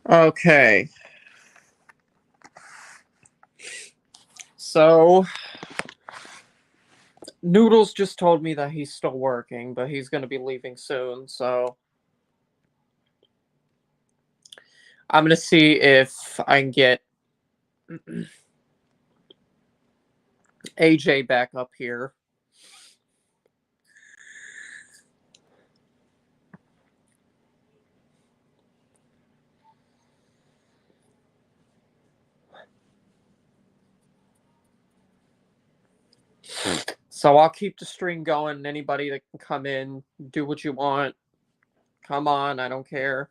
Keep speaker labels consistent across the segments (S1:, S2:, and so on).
S1: Okay. So, Noodles just told me that he's still working, but he's going to be leaving soon. So, I'm going to see if I can get AJ back up here. So, I'll keep the stream going. Anybody that can come in, do what you want. Come on, I don't care.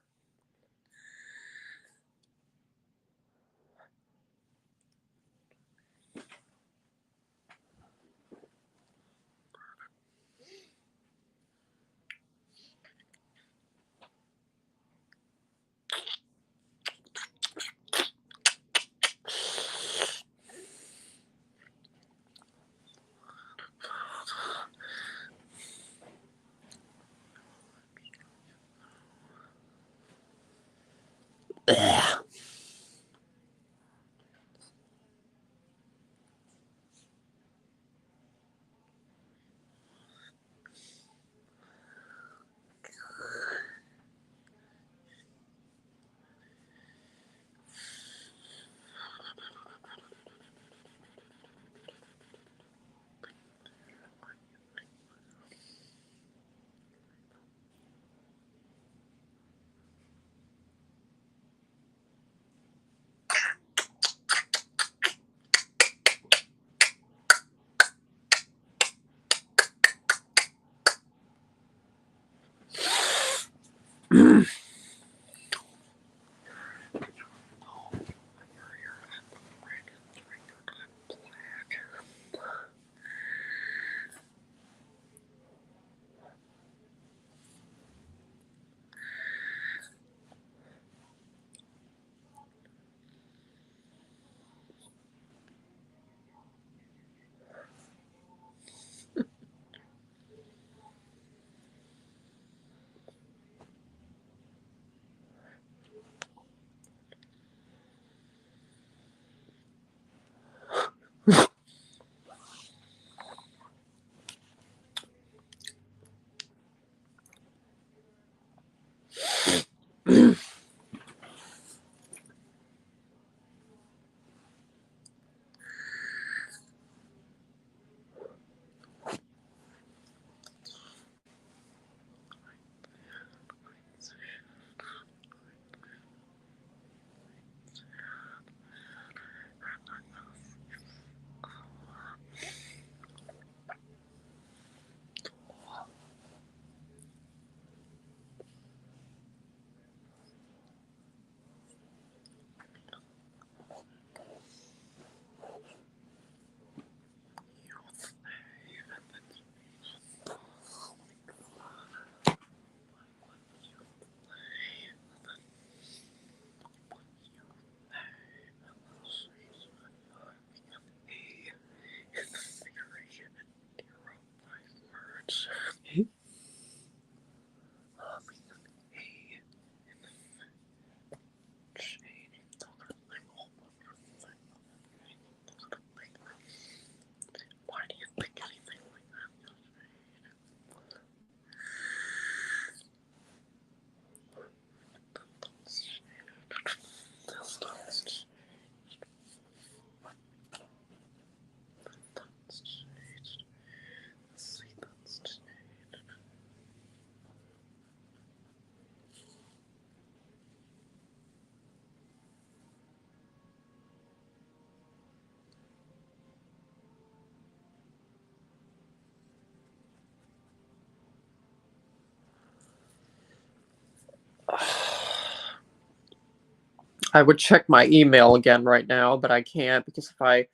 S1: I would check my email again right now, but I can't because if I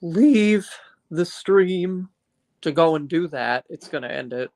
S1: leave the stream to go and do that, it's going to end it.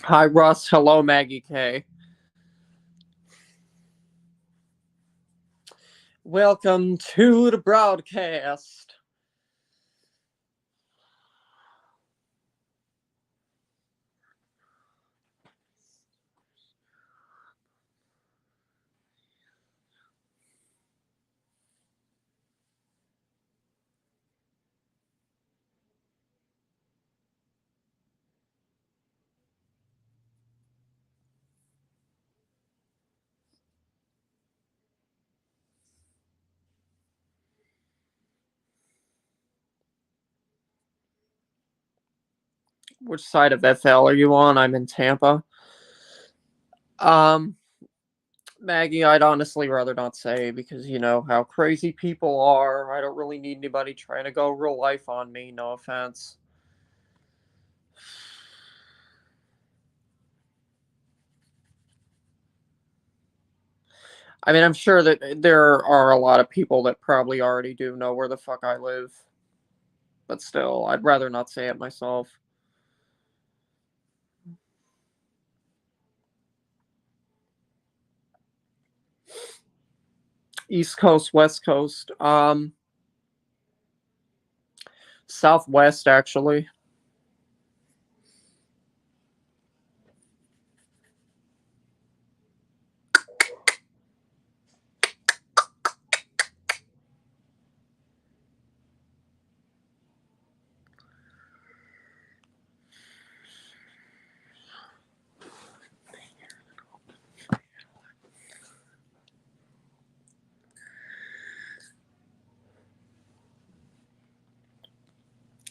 S1: Hi, Russ. Hello, Maggie K. Welcome to the broadcast. Which side of FL are you on? I'm in Tampa. Um, Maggie, I'd honestly rather not say because you know how crazy people are. I don't really need anybody trying to go real life on me. No offense. I mean, I'm sure that there are a lot of people that probably already do know where the fuck I live, but still, I'd rather not say it myself. East Coast, West Coast, Southwest actually.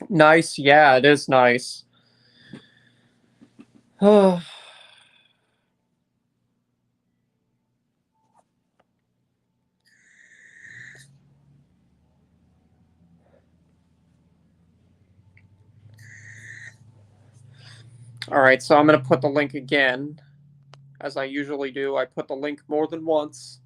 S1: Nice, yeah, it is nice. All right, so I'm gonna put the link again, as I usually do. I put the link more than once.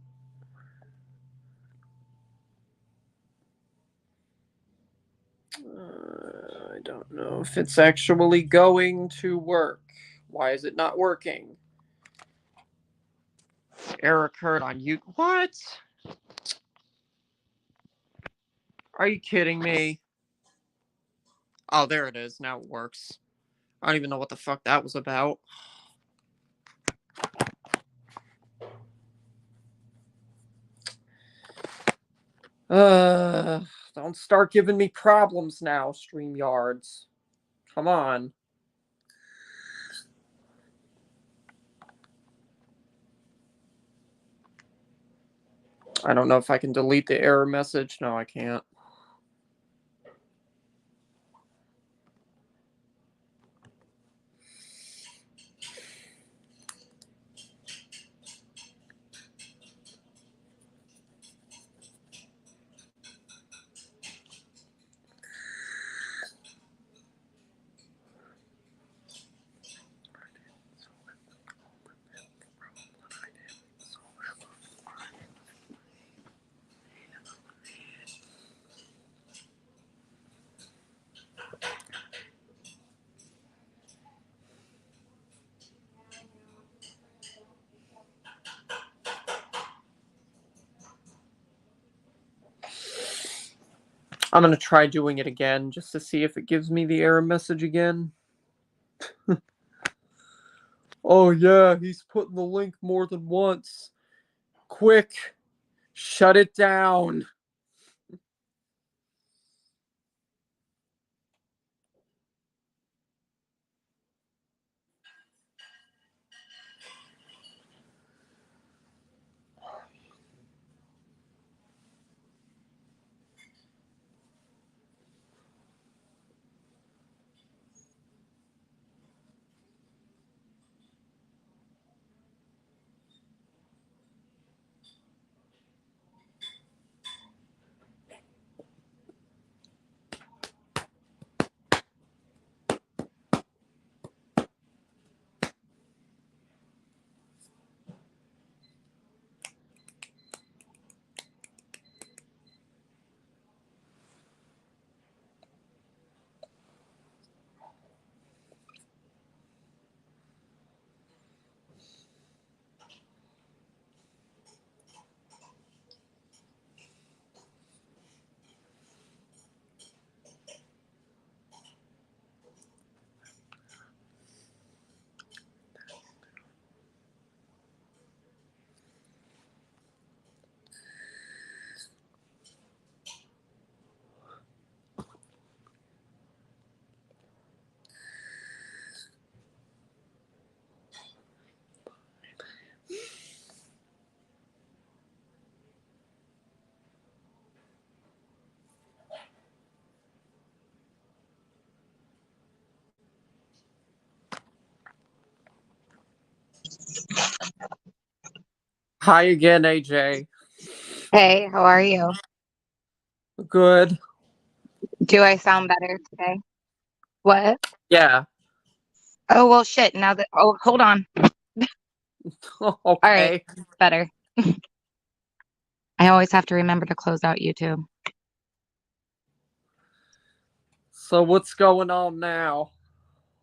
S1: I don't know if it's actually going to work. Why is it not working? Error occurred on you. What? Are you kidding me? Oh, there it is. Now it works. I don't even know what the fuck that was about. Uh, don't start giving me problems now, StreamYards. Come on. I don't know if I can delete the error message. No, I can't. I'm gonna try doing it again just to see if it gives me the error message again. Oh yeah, he's putting the link more than once. Quick, shut it down. Hi again, AJ.
S2: Hey, how are you?
S1: Good.
S2: Do I sound better today? What?
S1: Yeah.
S2: Oh, well, shit. Oh, hold on. All right,
S1: Okay.
S2: better. I always have to remember to close out YouTube.
S1: So what's going on now?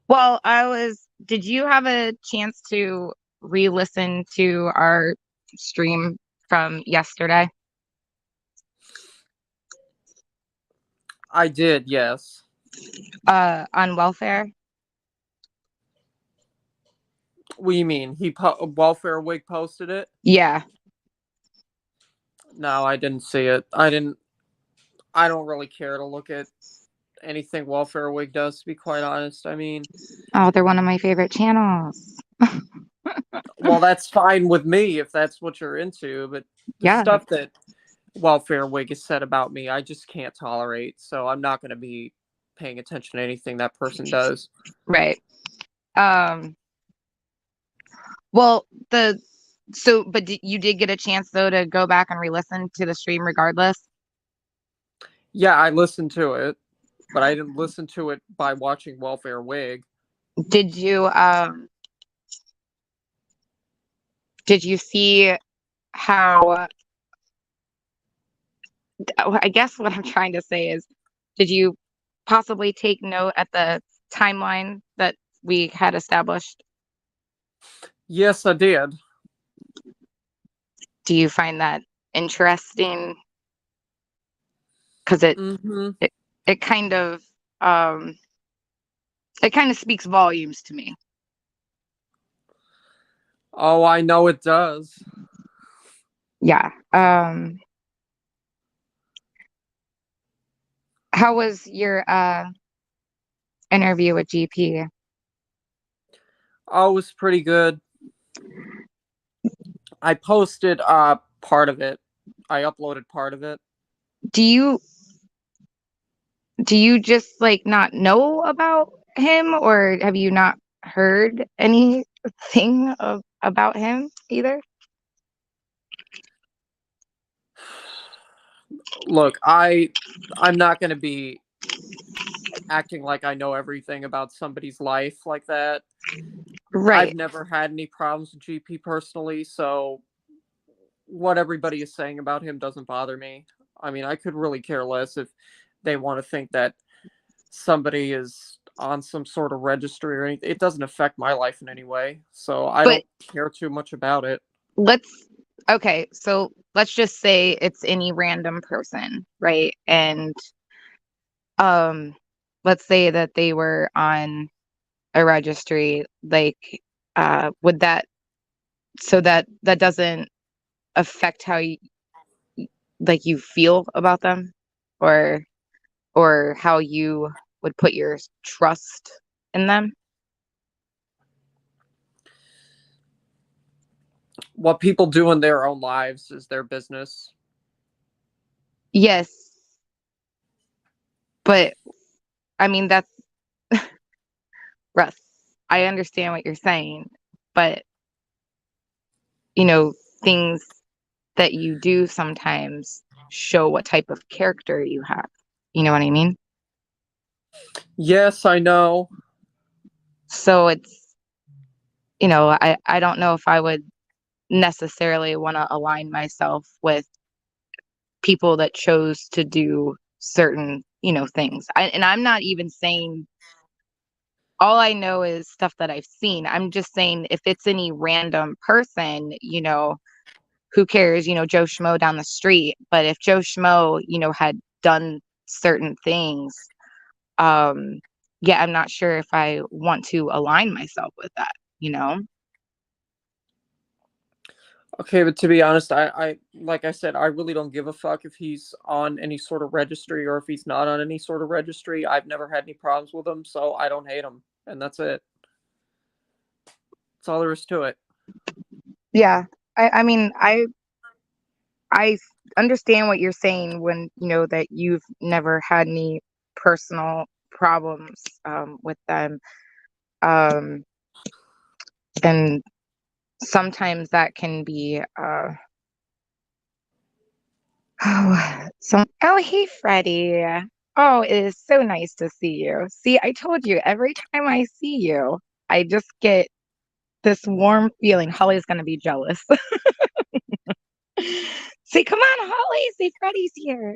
S2: Well, did you have a chance to re-listen to our stream from yesterday?
S1: I did, yes.
S2: On welfare?
S1: What do you mean? Welfare Wig posted it?
S2: Yeah,
S1: No, I didn't see it. I don't really care to look at anything Welfare Wig does, to be quite honest. I mean,
S2: oh, they're one of my favorite channels.
S1: well, that's fine with me if that's what you're into, but the
S2: Yeah,
S1: stuff that Welfare Wig has said about me, I just can't tolerate. So I'm not going to be paying attention to anything that person does.
S2: right. Um, well, you did get a chance though to go back and re-listen to the stream regardless.
S1: Yeah, I listened to it, but I didn't listen to it by watching Welfare Wig.
S2: Did you um did you see how I guess what I'm trying to say is did you possibly take note at the timeline that we had established?
S1: Yes, I did.
S2: Do you find that interesting? Because it,
S1: Mm-hmm.
S2: it it kind of um it kind of speaks volumes to me.
S1: Oh, I know it does.
S2: Yeah. How was your interview with GP?
S1: Oh, it was pretty good. I posted part of it. I uploaded part of it.
S2: Do you do you just like not know about him, or have you not heard anything about him either?
S1: Look, I'm not going to be acting like I know everything about somebody's life like that. I've
S2: Right.
S1: never had any problems with GP personally, so what everybody is saying about him doesn't bother me. I mean, I could really care less if they want to think that somebody is on some sort of registry or anything. It doesn't affect my life in any way, so I
S2: But
S1: don't care too much about it.
S2: let's okay, so let's just say it's any random person, right? And um let's say that they were on a registry, like would that so that doesn't affect how you like you feel about them, or how you would put your trust in them?
S1: What people do in their own lives is their business.
S2: Yes, but I mean that's Russ. I understand what you're saying, but things that you do sometimes show what type of character you have. You know what I mean?
S1: Yes, I know.
S2: So I don't know if I would necessarily want to align myself with people that chose to do certain, things. And I'm not even saying all I know is stuff that I've seen. I'm just saying if it's any random person, who cares, Joe Schmo down the street. But if Joe Schmo, had done certain things, yeah, I'm not sure if I want to align myself with that, you know?
S1: Okay, but to be honest, I like I said, I really don't give a fuck if he's on any sort of registry or if he's not on any sort of registry. I've never had any problems with him, so I don't hate him, and that's it. That's all there is to it.
S2: Yeah. I mean, I understand what you're saying when, that you've never had any personal problems with them. Um, and sometimes that can be oh, hey Freddie. Oh, it is so nice to see you. See, I told you every time I see you, I just get this warm feeling. Holly's gonna be jealous. See, come on, Holly. See, Freddie's here.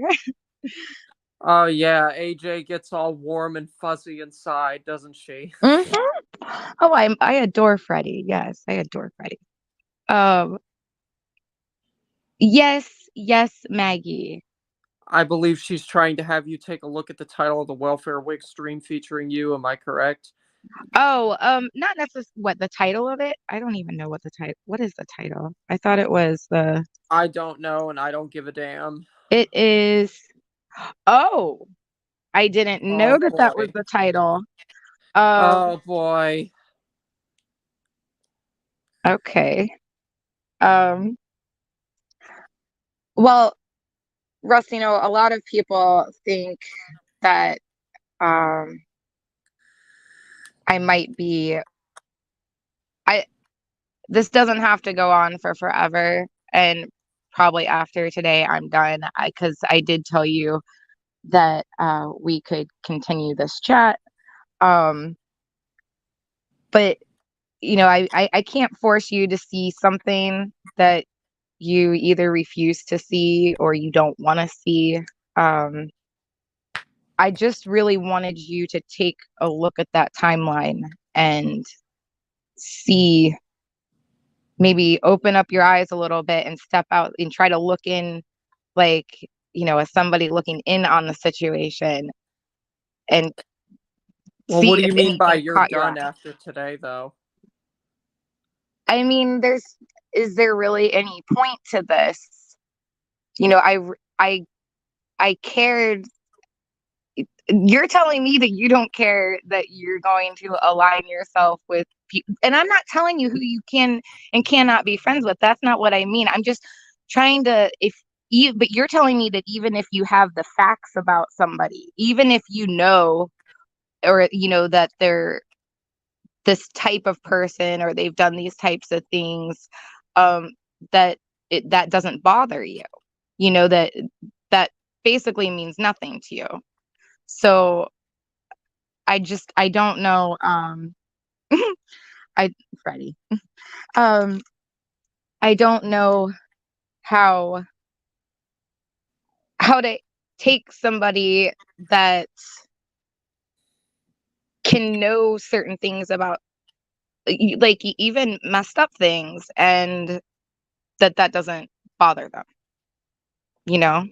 S1: Oh yeah, AJ gets all warm and fuzzy inside, doesn't she?
S2: hmm Oh, I adore Freddie. Yes, I adore Freddie. Um, yes, yes, Maggie.
S1: I believe she's trying to have you take a look at the title of the Welfare Wig stream featuring you. Am I correct?
S2: Oh, not necessarily what the title of it. I don't even know what the title. What is the title? I thought it was the.
S1: I don't know, and I don't give a damn.
S2: It is. Oh, I didn't know
S1: Oh
S2: that that was
S1: boy.
S2: the title. Um,
S1: Oh boy.
S2: okay. Um, well, Russ, a lot of people think that um I might be I this doesn't have to go on for forever, and probably after today I'm done because I did tell you that we could continue this chat. Um, but I can't force you to see something that you either refuse to see or you don't want to see. Um, I just really wanted you to take a look at that timeline and see, maybe open up your eyes a little bit and step out and try to look in, like, as somebody looking in on the situation and
S1: Well, what
S2: see
S1: do
S2: if
S1: you mean by
S2: anything
S1: you're
S2: caught your
S1: done
S2: eye.
S1: after today, though?
S2: I mean, is there really any point to this? I cared. You're telling me that you don't care that you're going to align yourself with people, and I'm not telling you who you can and cannot be friends with. That's not what I mean. I'm just trying to, if you, but you're telling me that even if you have the facts about somebody, even if or that they're this type of person or they've done these types of things, um that that doesn't bother you, that that basically means nothing to you. So I don't know. I Freddie. Um, I don't know how to take somebody that can know certain things about, like, even messed up things, and that doesn't bother them, you know?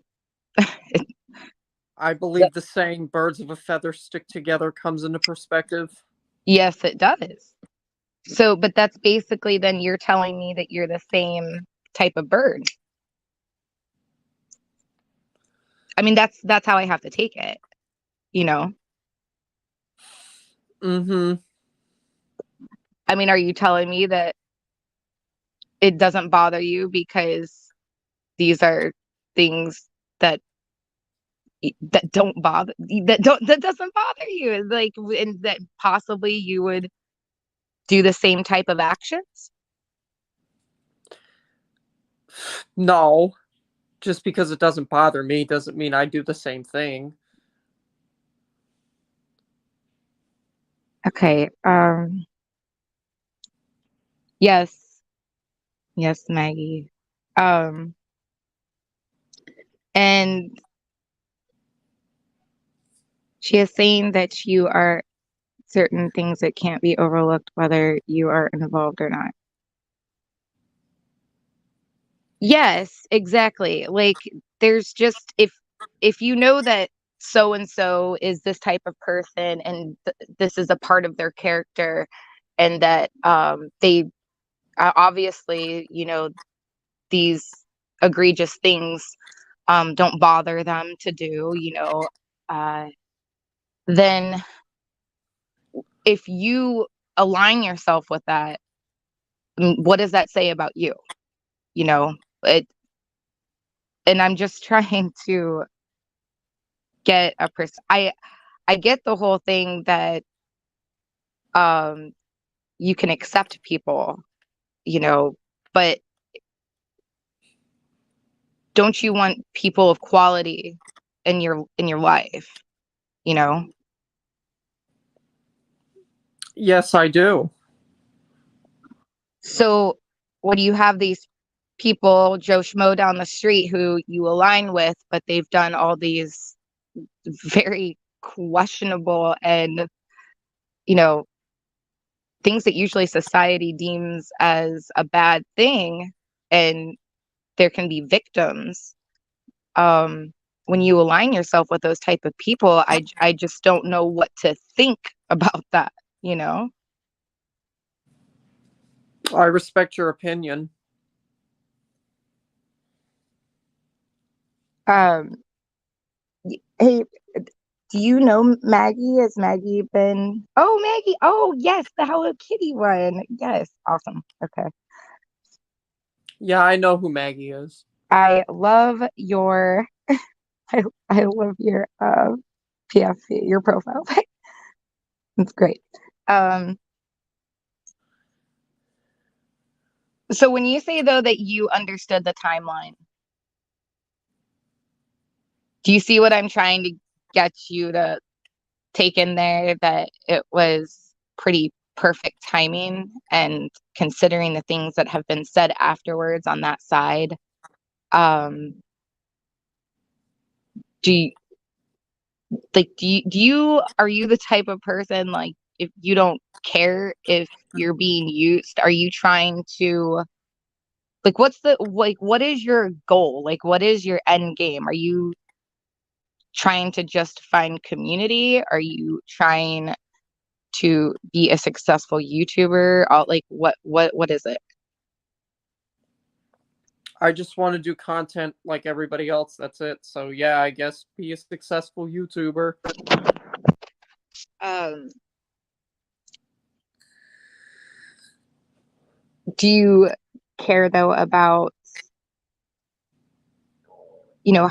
S1: I believe the saying "birds of a feather stick together" comes into perspective.
S2: Yes, it does. So, but that's basically, then you're telling me that you're the same type of bird. I mean, that's how I have to take it, you know?
S1: Mm-hmm.
S2: I mean, are you telling me that it doesn't bother you because these are things that that doesn't bother you, like, and that possibly you would do the same type of actions?
S1: No, just because it doesn't bother me doesn't mean I do the same thing.
S2: Okay. Yes. Yes, Maggie. Um, and she is saying that you are certain things that can't be overlooked, whether you are involved or not. Yes, exactly. Like, there's just, if you know that so and so is this type of person, and this is a part of their character, and that they obviously, these egregious things don't bother them to do, uh, then if you align yourself with that, what does that say about you? You know, it, and I'm just trying to get a person. I get the whole thing that um you can accept people, but don't you want people of quality in your life, you know?
S1: Yes, I do.
S2: So when you have these people, Joe Schmo down the street, who you align with, but they've done all these very questionable and, things that usually society deems as a bad thing, and there can be victims. When you align yourself with those type of people, I just don't know what to think about that, you know?
S1: I respect your opinion.
S2: Um, hey, do you know Maggie? Has Maggie been? Oh, Maggie. Oh, yes, the Hello Kitty one. Yes, awesome. Okay.
S1: Yeah, I know who Maggie is.
S2: I love your I love your PFP, your profile pic. It's great. Um, so when you say though that you understood the timeline, do you see what I'm trying to get you to take in there, that it was pretty perfect timing, and considering the things that have been said afterwards on that side, um do you, are you the type of person, like, if you don't care if you're being used, are you trying to, like, what is your goal, like, what is your end game? Are you trying to just find community? Are you trying to be a successful YouTuber? Like, what is it?
S1: I just want to do content like everybody else. That's it. So yeah, I guess be a successful YouTuber.
S2: um do you care though about,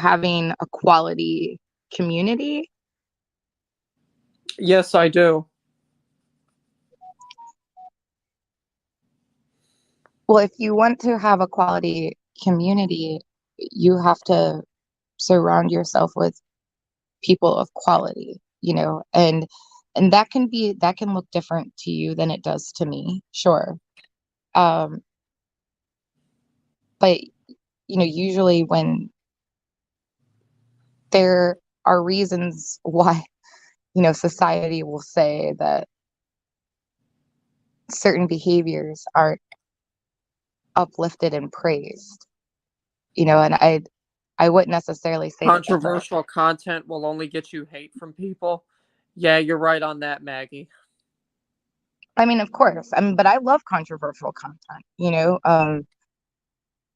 S2: having a quality community?
S1: Yes, I do.
S2: Well, if you want to have a quality community, you have to surround yourself with people of quality, and that can look different to you than it does to me, sure. Um, but usually when there are reasons why, society will say that certain behaviors aren't uplifted and praised, and I wouldn't necessarily say that that's a,
S1: Controversial content will only get you hate from people. Yeah, you're right on that, Maggie.
S2: I mean, of course, but I love controversial content,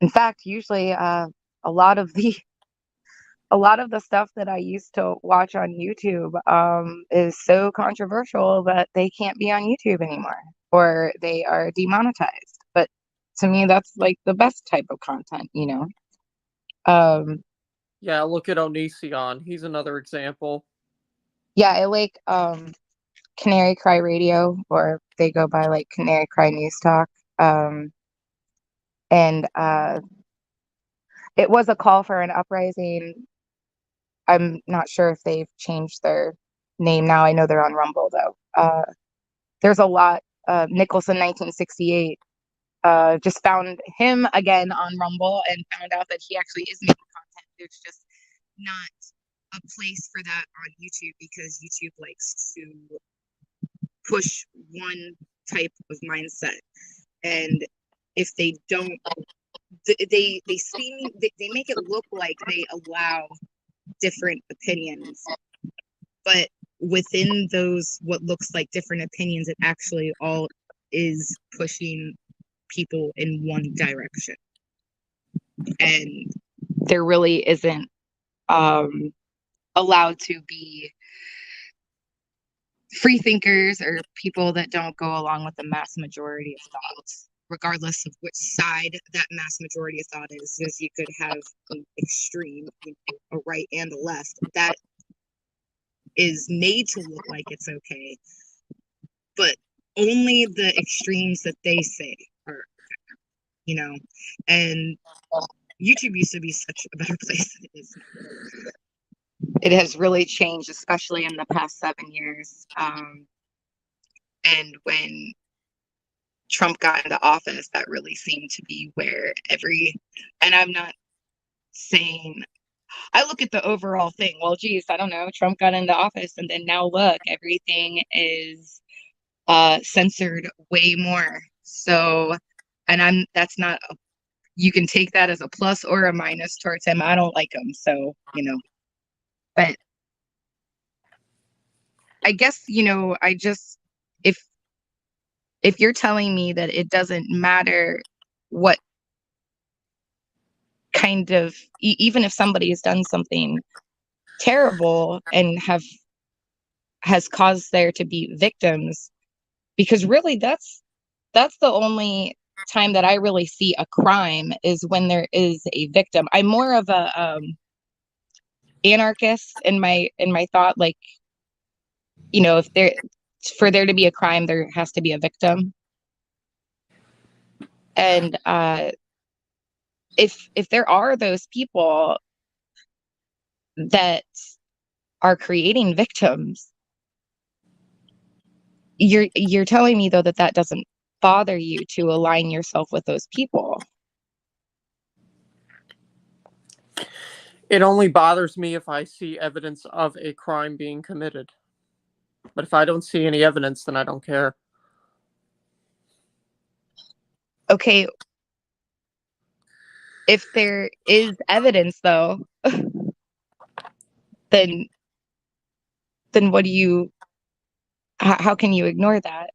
S2: in fact, usually, a lot of the a lot of the stuff that I used to watch on YouTube, is so controversial that they can't be on YouTube anymore, or they are demonetized. But to me, that's like the best type of content. Um,
S1: Yeah, look at Onision. He's another example.
S2: yeah, I like Canary Cry Radio, or they go by like Canary Cry News Talk. Um, and it was a call for an uprising. I'm not sure if they've changed their name now. I know they're on Rumble though. There's a lot. Nicholson 1968. Just found him again on Rumble and found out that he actually is making content. There's just not a place for that on YouTube, because YouTube likes to push one type of mindset, and if they don't, they make it look like they allow different opinions, but within those what looks like different opinions, it actually all is pushing people in one direction, and there really isn't allowed to be free thinkers or people that don't go along with the mass majority of thoughts, regardless of which side that mass majority of thought is. Because you could have an extreme, a right and a left, that is made to look like it's okay, but only the extremes that they say are. you know, and YouTube used to be such a better place than it is now. It has really changed, especially in the past 7 years. And when Trump got into office, that really seemed to be where and I'm not saying, I look at the overall thing. Well, geez, I don't know. Trump got into office, and then now look, everything is censored way more. So, and that's not, you can take that as a plus or a minus towards him. I don't like him. So, but I guess, if, if you're telling me that it doesn't matter what kind of, even if somebody has done something terrible and has caused there to be victims, because really that's the only time that I really see a crime is when there is a victim. I'm more of a anarchist in my thought, like, if for there to be a crime, there has to be a victim. And if there are those people that are creating victims, you're telling me though that doesn't bother you to align yourself with those people.
S1: It only bothers me if I see evidence of a crime being committed. But if I don't see any evidence, then I don't care.
S2: Okay. If there is evidence though, then what do you, how can you ignore that?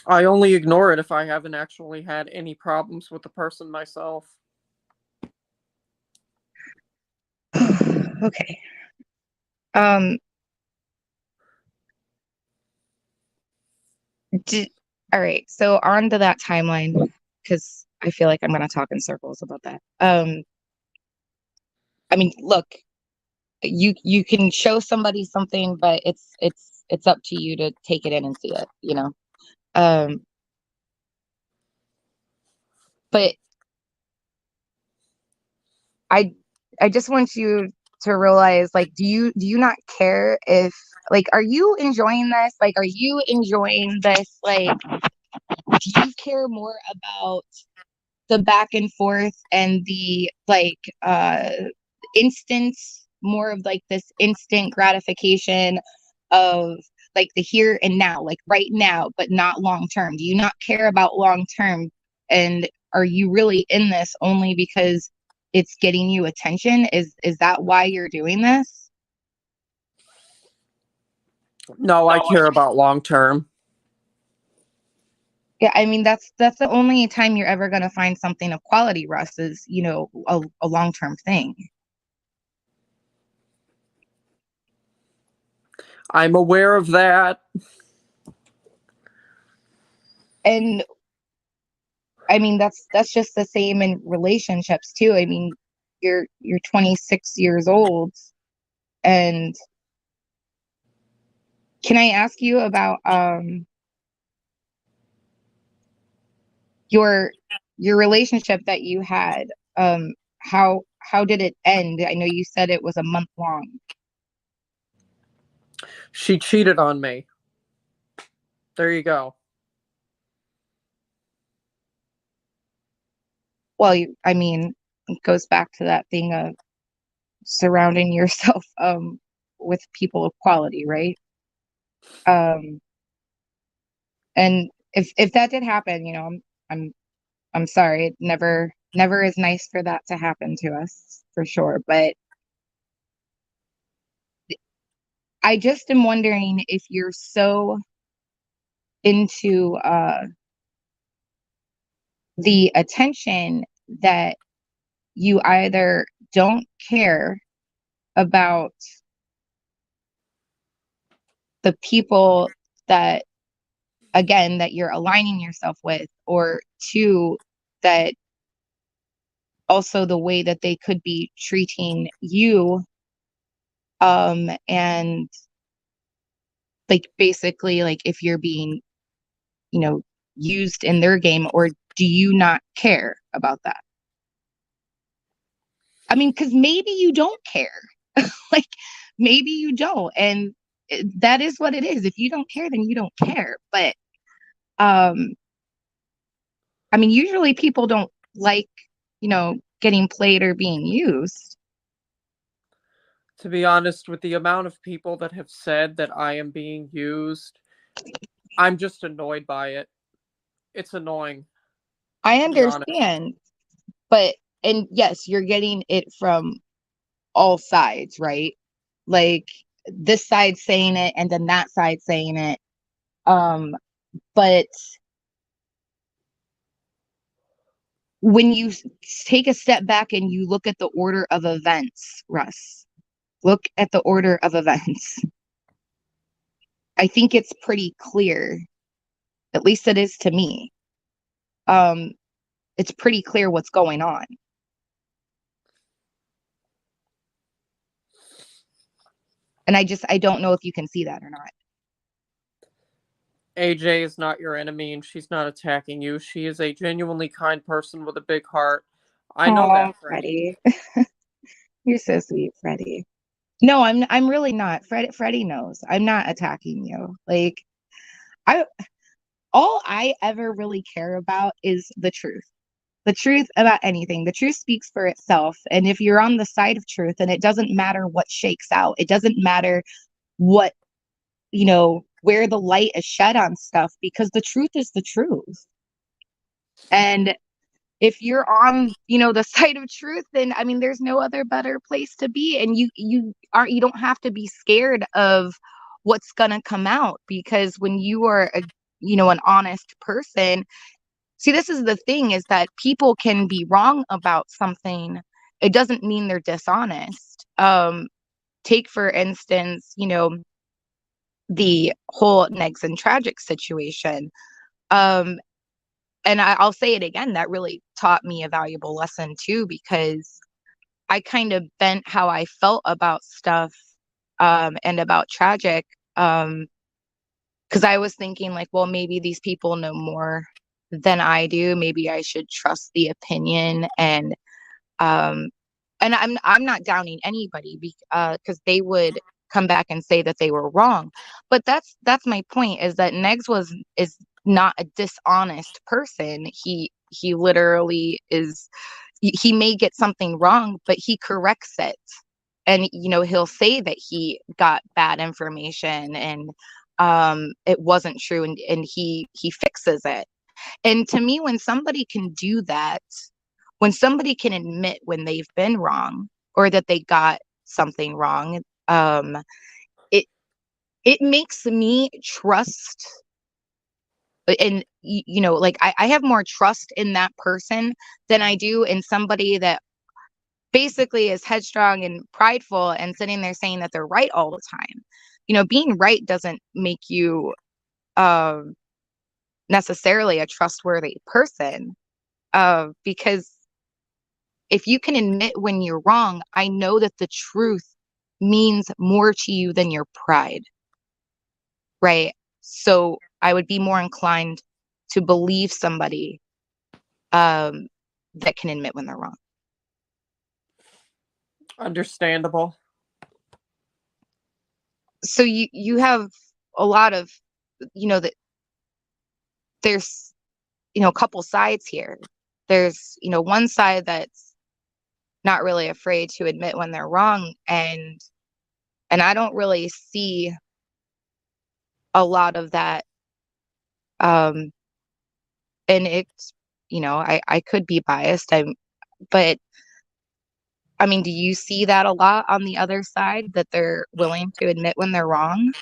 S1: I only ignore it if I haven't actually had any problems with the person myself.
S2: Okay. All right. So on to that timeline, because I feel like I'm going to talk in circles about that. I mean, look, you can show somebody something, but it's up to you to take it in and see it, But I just want you to realize, like, do you not care if, like, are you enjoying this? Like, are you enjoying this? Like, do you care more about the back and forth and the like instant, more of like this instant gratification of like the here and now, like right now, but not long term? Do you not care about long term? And are you really in this only because it's getting you attention? Is that why you're doing this?
S1: No, I care about long term.
S2: Yeah, I mean that's the only time you're ever going to find something of quality, Russ, is a long-term thing.
S1: I'm aware of that.
S2: And I mean that's just the same in relationships too. I mean, you're 26 years old, and can I ask you about your relationship that you had? How did it end? I know you said it was a month long.
S1: She cheated on me. There you go.
S2: Well, I mean, it goes back to that thing of surrounding yourself with people of quality, right? And if that did happen, I'm I'm sorry. It never is nice for that to happen to us, for sure. But I just am wondering if you're so into the attention that you either don't care about the people that, again, that you're aligning yourself with, or two, that also the way that they could be treating you, and like basically like if you're being, you know, used in their game, or do you not care about that? I mean, because maybe you don't care. Like maybe you don't, and that is what it is. If you don't care, then you don't care. But um I mean, usually people don't like, you know, getting played or being used.
S1: To be honest, with the amount of people that have said that I am being used, I'm just annoyed by it. It's annoying,
S2: I
S1: to be honest.
S2: understand, but and yes, you're getting it from all sides, right? Like this side saying it and then that side saying it. Um, but when you take a step back and you look at the order of events, Russ, look at the order of events. I think it's pretty clear, at least it is to me. Um, it's pretty clear what's going on. And I don't know if you can see that or not.
S1: AJ is not your enemy and she's not attacking you. She is a genuinely kind person with a big heart. I know
S2: Oh,
S1: that, Freddie.
S2: Freddie. You're so sweet, Freddie. No, I'm really not. Freddie knows. I'm not attacking you. Like I all I ever really care about is the truth. The truth about anything. The truth speaks for itself. And if you're on the side of truth, then it doesn't matter what shakes out. It doesn't matter what, you know, where the light is shed on stuff, because the truth is the truth. And if you're on, you know, the side of truth, then I mean there's no other better place to be. And you don't have to be scared of what's gonna come out, because when you are a, you know, an honest person. See, this is the thing, is that people can be wrong about something. It doesn't mean they're dishonest. Take for instance, you know, the whole Negs and Tragic situation. Um, and I'll say it again, that really taught me a valuable lesson too, because I kind of bent how I felt about stuff, and about Tragic, because I was thinking like, well, maybe these people know more than I do. Maybe I should trust the opinion, um, and I'm not downing anybody, because they would come back and say that they were wrong. But that's my point, is that Negs is not a dishonest person. He literally is. He may get something wrong, but he corrects it. And you know, he'll say that he got bad information and it wasn't true, and he fixes it. And to me, when somebody can do that, when somebody can admit when they've been wrong or that they got something wrong, it it makes me trust, and you know, like I have more trust in that person than I do in somebody that basically is headstrong and prideful and sitting there saying that they're right all the time. You know, being right doesn't make you um necessarily a trustworthy person, because if you can admit when you're wrong, I know that the truth means more to you than your pride, right? So I would be more inclined to believe somebody um, that can admit when they're wrong.
S1: Understandable.
S2: So you have a lot of, you know, that there's, you know, a couple sides here. There's, you know, one side that's not really afraid to admit when they're wrong, and I don't really see a lot of that. Um, and it's, you know, I could be biased. But I mean, do you see that a lot on the other side, that they're willing to admit when they're wrong?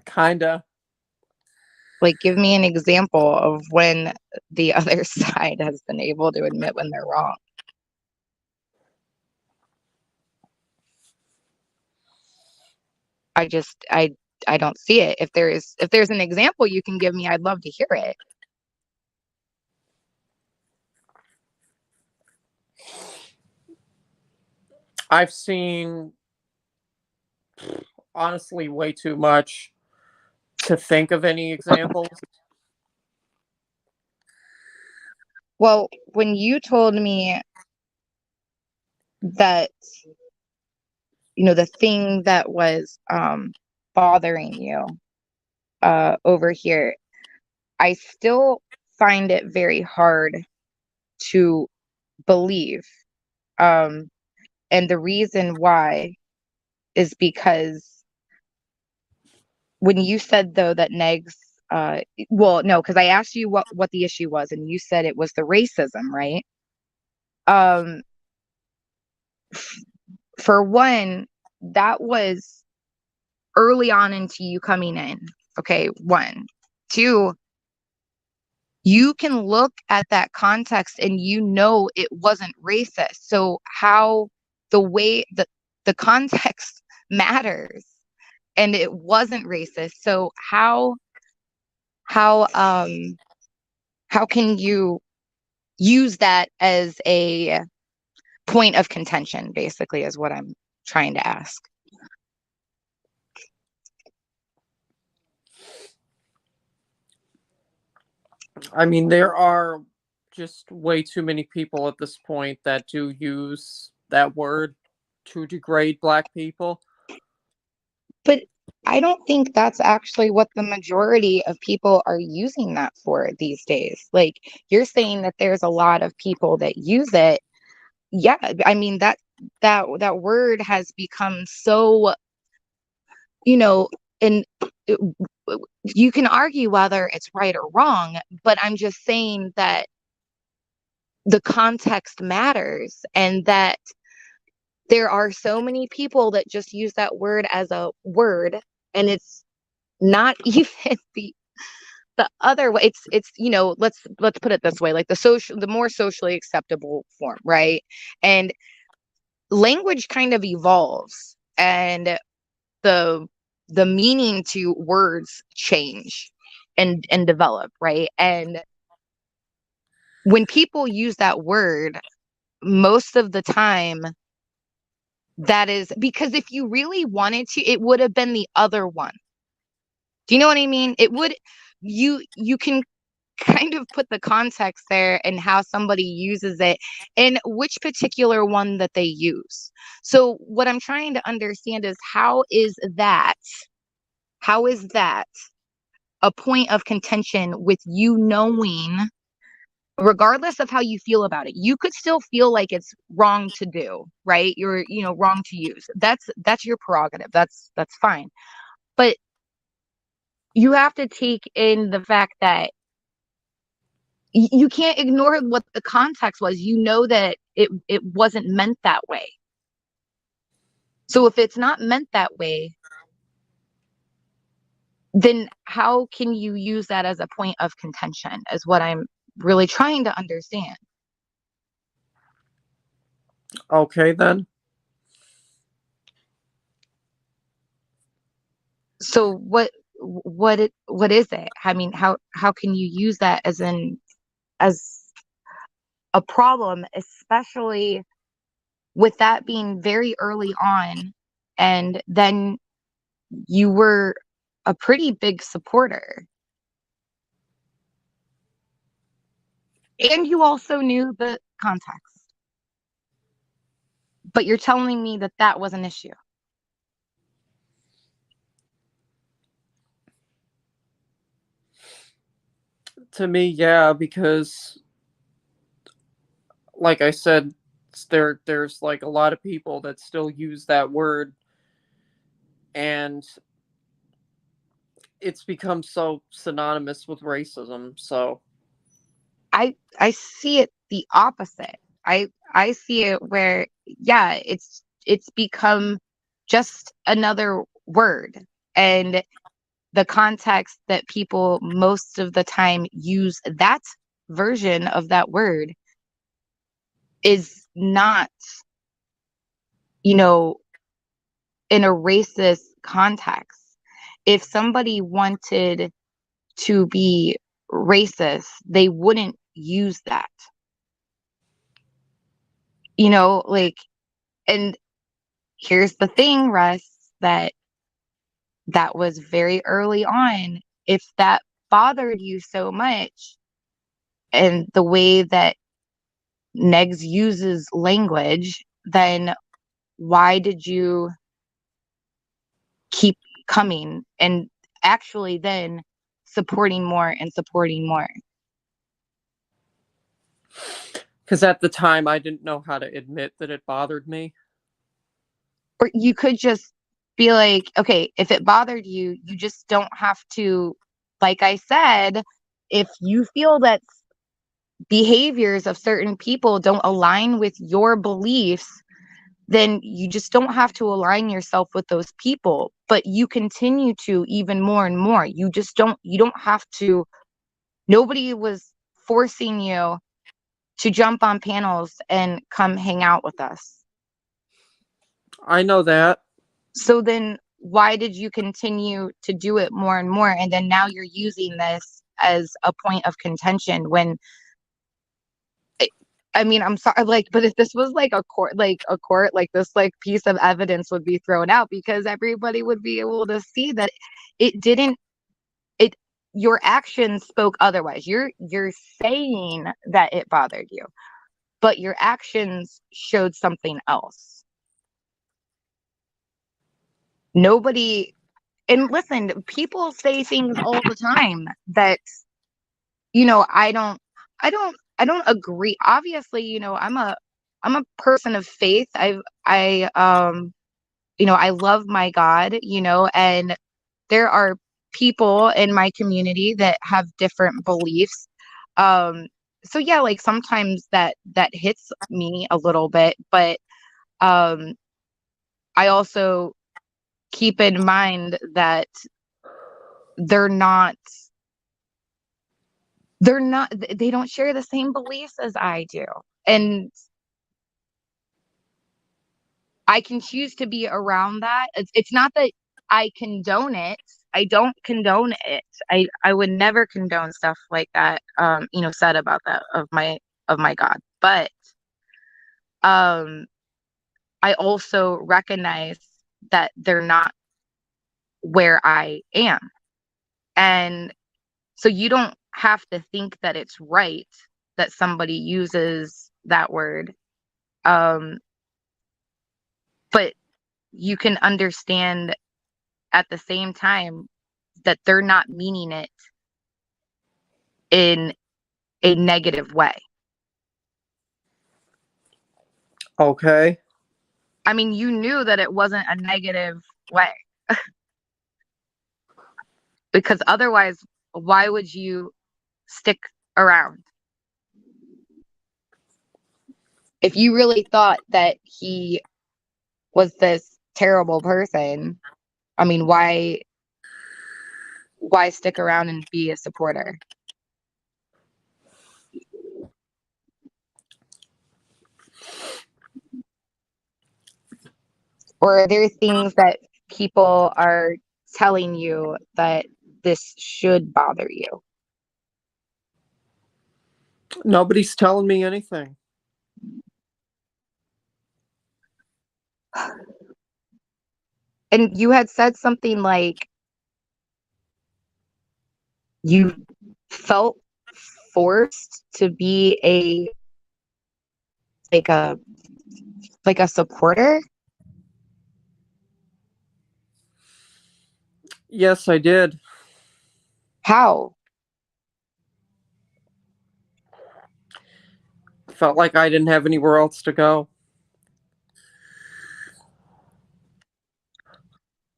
S1: Kinda.
S2: Like, give me an example of when the other side has been able to admit when they're wrong. I just, I don't see it. If there's an example you can give me, I'd love to hear it.
S1: I've seen honestly way too much to think of any examples.
S2: Well, when you told me that, the thing that was bothering you over here, I still find it very hard to believe. Um, and the reason why is because when you said, though, that negs, well, no, because I asked you what the issue was, and you said it was the racism, right? Um, for one, that was early on into you coming in. Okay, one. Two, you can look at that context and it wasn't racist. So how the way the context matters, and it wasn't racist. So how how can you use that as a point of contention, basically, is what I'm trying to ask.
S1: I mean, there are just way too many people at this point that do use that word to degrade black people.
S2: But I don't think that's actually what the majority of people are using that for these days. Like, you're saying that there's a lot of people that use it. Yeah, I mean, that word has become so, and it, you can argue whether it's right or wrong, but I'm just saying that the context matters, and that there are so many people that just use that word as a word, and it's not even the other way. It's let's put it this way, like the more socially acceptable form, right? And language kind of evolves, and the meaning to words change and develop, right? And when people use that word, most of the time, that is because if you really wanted to, it would have been the other one. Do you know what I mean? It would, you can kind of put the context there and how somebody uses it and which particular one that they use. So what I'm trying to understand is how is that a point of contention with you knowing, regardless of how you feel about it, you could still feel like it's wrong to do, right? You're, wrong to use. That's your prerogative. That's fine. But you have to take in the fact that you can't ignore what the context was. You know that it wasn't meant that way. So if it's not meant that way, then how can you use that as a point of contention, is what I'm really trying to understand.
S1: Okay, then.
S2: So what is it? I mean, how can you use that as a problem, especially with that being very early on, and then you were a pretty big supporter, and you also knew the context, but you're telling me that that was an issue.
S1: To me, yeah, because like I said, there's like a lot of people that still use that word, and it's become so synonymous with racism. So
S2: I see it the opposite. I see it where, yeah, it's become just another word, and the context that people most of the time use that version of that word is not, you know, in a racist context. If somebody wanted to be racist, they wouldn't use that. Like, and here's the thing, Russ, that that was very early on. If that bothered you so much, and the way that Negs uses language, then why did you keep coming and actually then supporting more and supporting more?
S1: Because at the time, I didn't know how to admit that it bothered me.
S2: Or you could just be like, okay, if it bothered you, you just don't have to, like I said, if you feel that behaviors of certain people don't align with your beliefs, then you just don't have to align yourself with those people. But you continue to even more and more. You don't have to, nobody was forcing you to jump on panels and come hang out with us.
S1: I know that.
S2: So then why did you continue to do it more and more? And then now you're using this as a point of contention when, I mean, I'm sorry, like, but if this was like a court, like this, like piece of evidence would be thrown out because everybody would be able to see that it didn't, it, your actions spoke otherwise. You're saying that it bothered you, but your actions showed something else. Nobody, and listen, people say things all the time that, I don't agree. Obviously, I'm a person of faith. I love my God, and there are people in my community that have different beliefs. Um, so yeah, like sometimes that hits me a little bit, but um, I also keep in mind that they're not they don't share the same beliefs as I do. And I can choose to be around that. It's not that I condone it. I don't condone it. I would never condone stuff like that, said about that of my God. But um I also recognize that they're not where I am. And so you don't have to think that it's right that somebody uses that word. Um, but you can understand at the same time that they're not meaning it in a negative way.
S1: Okay.
S2: I mean, you knew that it wasn't a negative way because otherwise, why would you stick around? If you really thought that he was this terrible person, I mean, why stick around and be a supporter? Or are there things that people are telling you that this should bother you?
S1: Nobody's telling me anything.
S2: And you had said something like you felt forced to be like a like a supporter.
S1: Yes, I did.
S2: How?
S1: Felt like I didn't have anywhere else to go.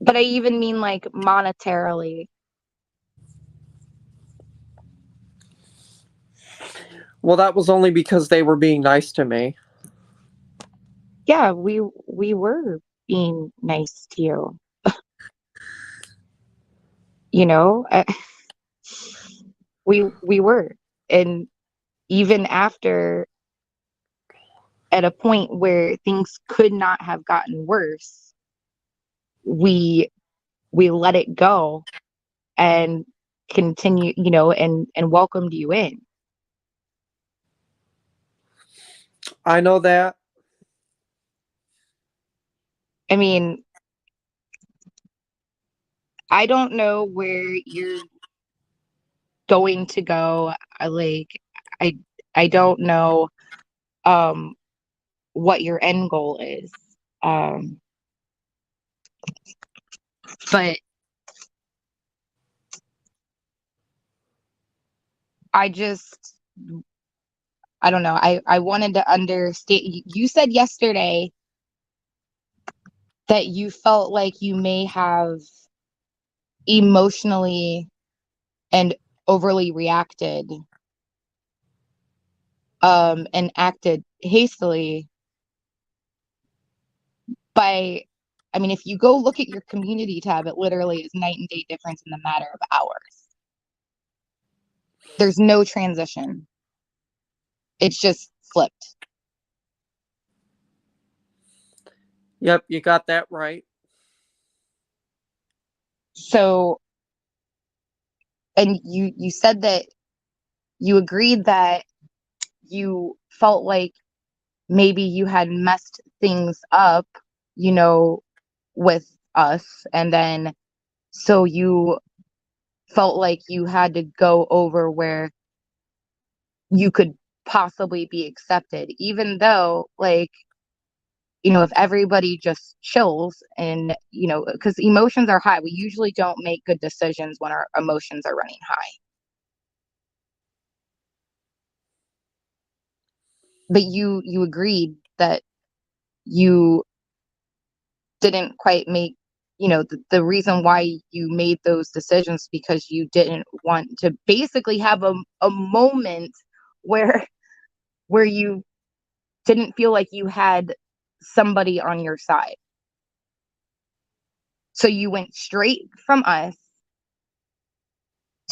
S2: But I even mean like monetarily.
S1: Well, that was only because they were being nice to me.
S2: Yeah, we were being nice to you. You know, we were. And even after, at a point where things could not have gotten worse, we let it go and continue, and welcomed you in.
S1: I know that.
S2: I mean, I don't know where you're going to go. I I don't know um what your end goal is. Um but I just I don't know. I wanted to understand. You said yesterday that you felt like you may have emotionally and overly reacted and acted hastily by I mean, if you go look at your community tab, it literally is night and day difference in the matter of hours. There's no transition. It's just flipped.
S1: Yep, you got that right.
S2: So, and you said that you agreed that you felt like maybe you had messed things up, you know, with us, and then so you felt like you had to go over where you could possibly be accepted, even though, like, if everybody just chills and, because emotions are high, we usually don't make good decisions when our emotions are running high. But you agreed that you didn't quite make, the reason why you made those decisions because you didn't want to basically have a moment where you didn't feel like you had somebody on your side. So you went straight from us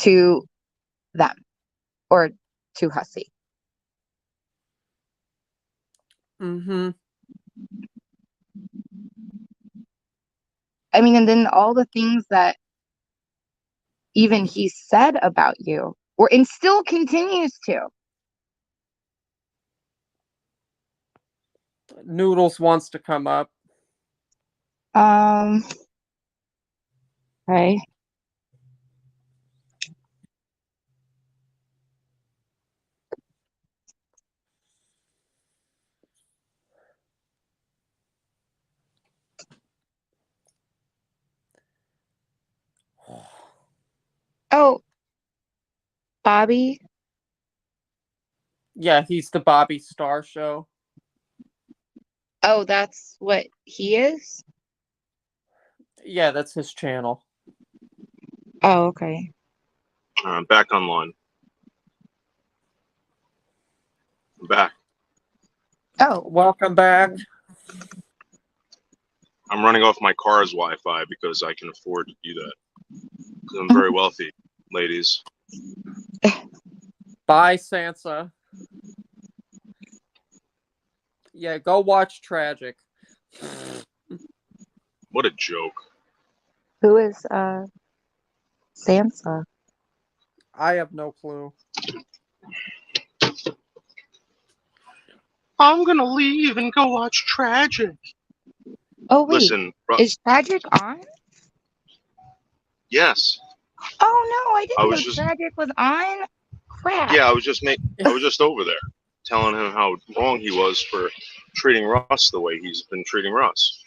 S2: to them or to Hussey.
S1: Mm-hmm.
S2: I mean, and then all the things that even he said about you, and still continues to.
S1: Noodles wants to come up.
S2: Right. Oh, Bobby.
S1: Yeah, he's the Bobby Star Show.
S2: Oh, that's what he is?
S1: Yeah, that's his channel.
S2: Oh, okay.
S3: Back online. I'm back.
S2: Oh,
S1: Welcome back.
S3: I'm running off my car's Wi-Fi because I can afford to do that. Because I'm very wealthy, ladies.
S1: Bye, Sansa. Yeah, go watch Tragic.
S3: What a joke.
S2: who is Sansa?
S1: I have no clue.
S3: I'm gonna leave and go watch Tragic.
S2: Oh, wait.
S3: Listen,
S2: Is Tragic on?
S3: yes.
S2: Oh, no, I didn't know
S3: was just
S2: Tragic was on. Crap.
S3: yeah. I was just over there telling him how wrong he was for treating Russ the way he's been treating Russ.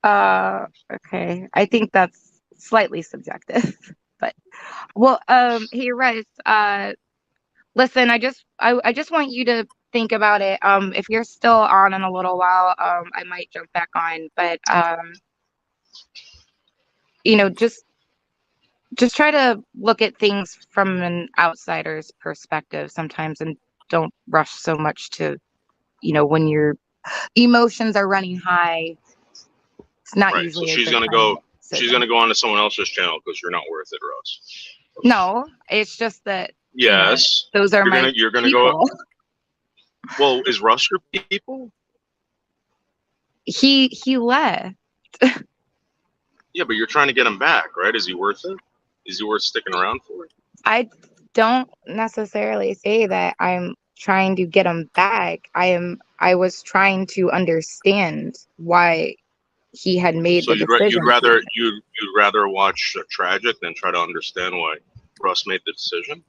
S2: Okay. I think that's slightly subjective, but well, hey, Russ, listen, I just want you to think about it. If you're still on in a little while, I might jump back on, but just try to look at things from an outsider's perspective sometimes, and don't rush so much to, when your emotions are running high. It's not
S3: Right.
S2: usually
S3: So
S2: a
S3: she's
S2: good
S3: gonna
S2: time to
S3: go.
S2: make a
S3: She's
S2: decision.
S3: gonna go on to someone else's channel because you're not worth it, Russ.
S2: No, it's just that
S3: Yes.
S2: those are
S3: You're gonna
S2: people.
S3: go. Well, is Russ your people?
S2: He left.
S3: Yeah, but you're trying to get him back, right? Is he worth it? Is he worth sticking around for?
S2: I don't necessarily say that I'm trying to get him back. I was trying to understand why he had made
S3: So
S2: the
S3: you'd
S2: decision.
S3: you'd rather watch Tragic than try to understand why Russ made the decision?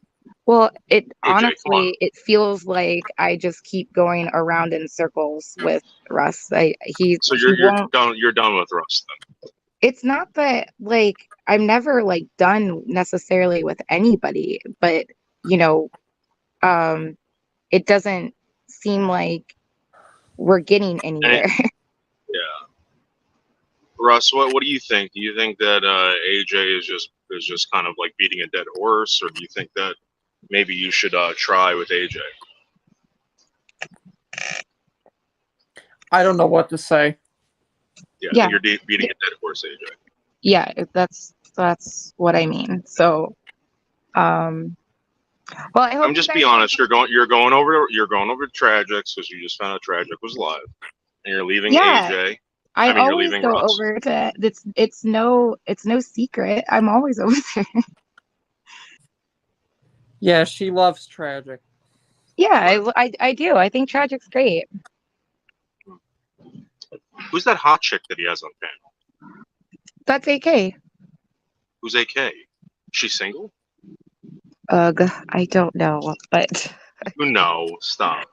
S2: Well, it
S3: AJ, come on.
S2: honestly, it feels like I just keep going around in circles with Russ. He
S3: So
S2: he won't.
S3: you're done with Russ then.
S2: It's not that like I'm never like done necessarily with anybody, but you know, it doesn't seem like we're getting
S3: And
S2: anywhere.
S3: yeah. Russ, what do you think? Do you think that AJ is just kind of like beating a dead horse, or do you think that maybe you should try with AJ?
S1: I don't know what to say.
S3: Yeah,
S2: Yeah.
S3: you're beating a dead horse, AJ.
S2: Yeah, that's what I mean. So, well, I hope
S3: I'm just
S2: you
S3: be
S2: guys.
S3: honest. You're going over to Tragics because you just found out Tragic was live, and you're leaving
S2: Yeah,
S3: AJ.
S2: I
S3: I mean, you're
S2: always
S3: leaving
S2: go
S3: Russ.
S2: over to. It's no secret. I'm always over there.
S1: Yeah, she loves Tragic.
S2: Yeah, I do. I think Tragic's great.
S3: Who's that hot chick that he has on panel?
S2: That's AK.
S3: Who's AK? She's single?
S2: Ugh, I don't know, but
S3: No, stop.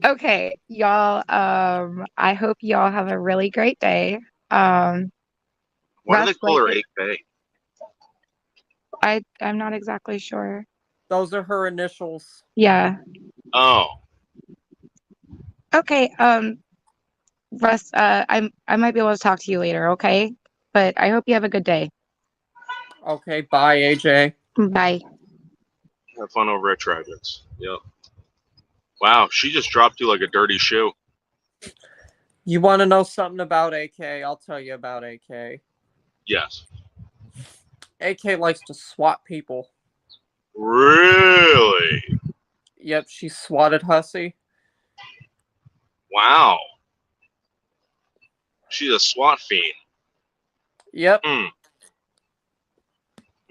S2: okay, y'all. I hope y'all have a really great day.
S3: Why do they
S2: Russ,
S3: call her
S2: like,
S3: AK?
S2: I'm not exactly sure.
S1: Those are her initials.
S2: Yeah.
S3: Oh,
S2: Okay. Russ, I might be able to talk to you later, okay? But I hope you have a good day.
S1: Okay, bye, AJ.
S2: Bye.
S3: have fun over at Tragics. Yep. Wow, she just dropped you like a dirty shoe.
S1: You want to know something about AK? I'll tell you about AK.
S3: Yes.
S1: AK likes to swat people.
S3: Really?
S1: Yep, she swatted Hussey.
S3: Wow. She's a SWAT fiend.
S1: Yep.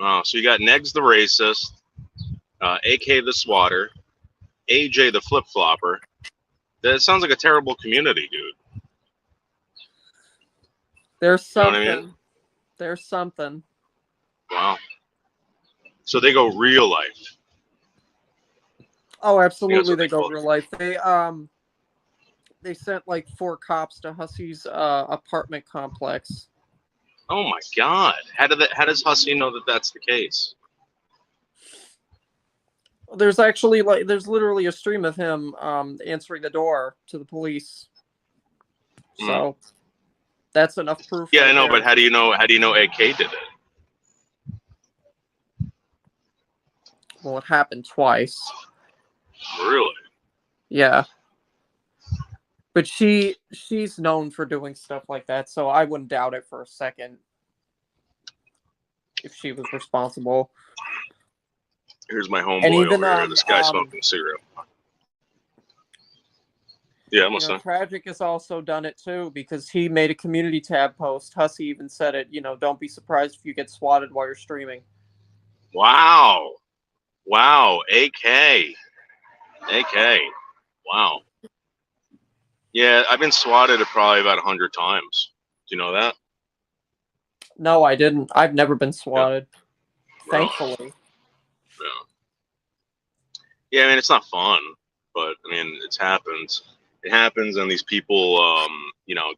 S3: Oh, so you got Negs the racist, AK the swatter, AJ the flip flopper. That sounds like a terrible community, dude.
S1: There's
S3: You know what
S1: something.
S3: I mean?
S1: There's something.
S3: Wow. So they go real life.
S1: Oh, absolutely,
S3: what
S1: they
S3: they
S1: go
S3: call it.
S1: real life. They sent like 4 cops to Hussey's apartment complex.
S3: Oh my God! How does Hussey know that that's the case?
S1: There's actually there's literally a stream of him answering the door to the police. So that's enough proof.
S3: Yeah,
S1: right
S3: I know,
S1: there.
S3: but how do you know AK did it?
S1: Well, it happened twice.
S3: Really?
S1: Yeah. But she's known for doing stuff like that, so I wouldn't doubt it for a second if she was responsible.
S3: Here's my
S1: And
S3: homeboy
S1: even
S3: over here. This guy smoking a cigarette. Yeah, I'm listening.
S1: Tragic has also done it too because he made a community tab post. Hussey even said it. Don't be surprised if you get swatted while you're streaming.
S3: Wow. AK. Wow. Yeah, I've been swatted probably about 100 times. Do you know that?
S1: No, I didn't. I've never been swatted.
S3: Really?
S1: Thankfully.
S3: Yeah, I mean, it's not fun, but I mean, it happens. It happens, and these people,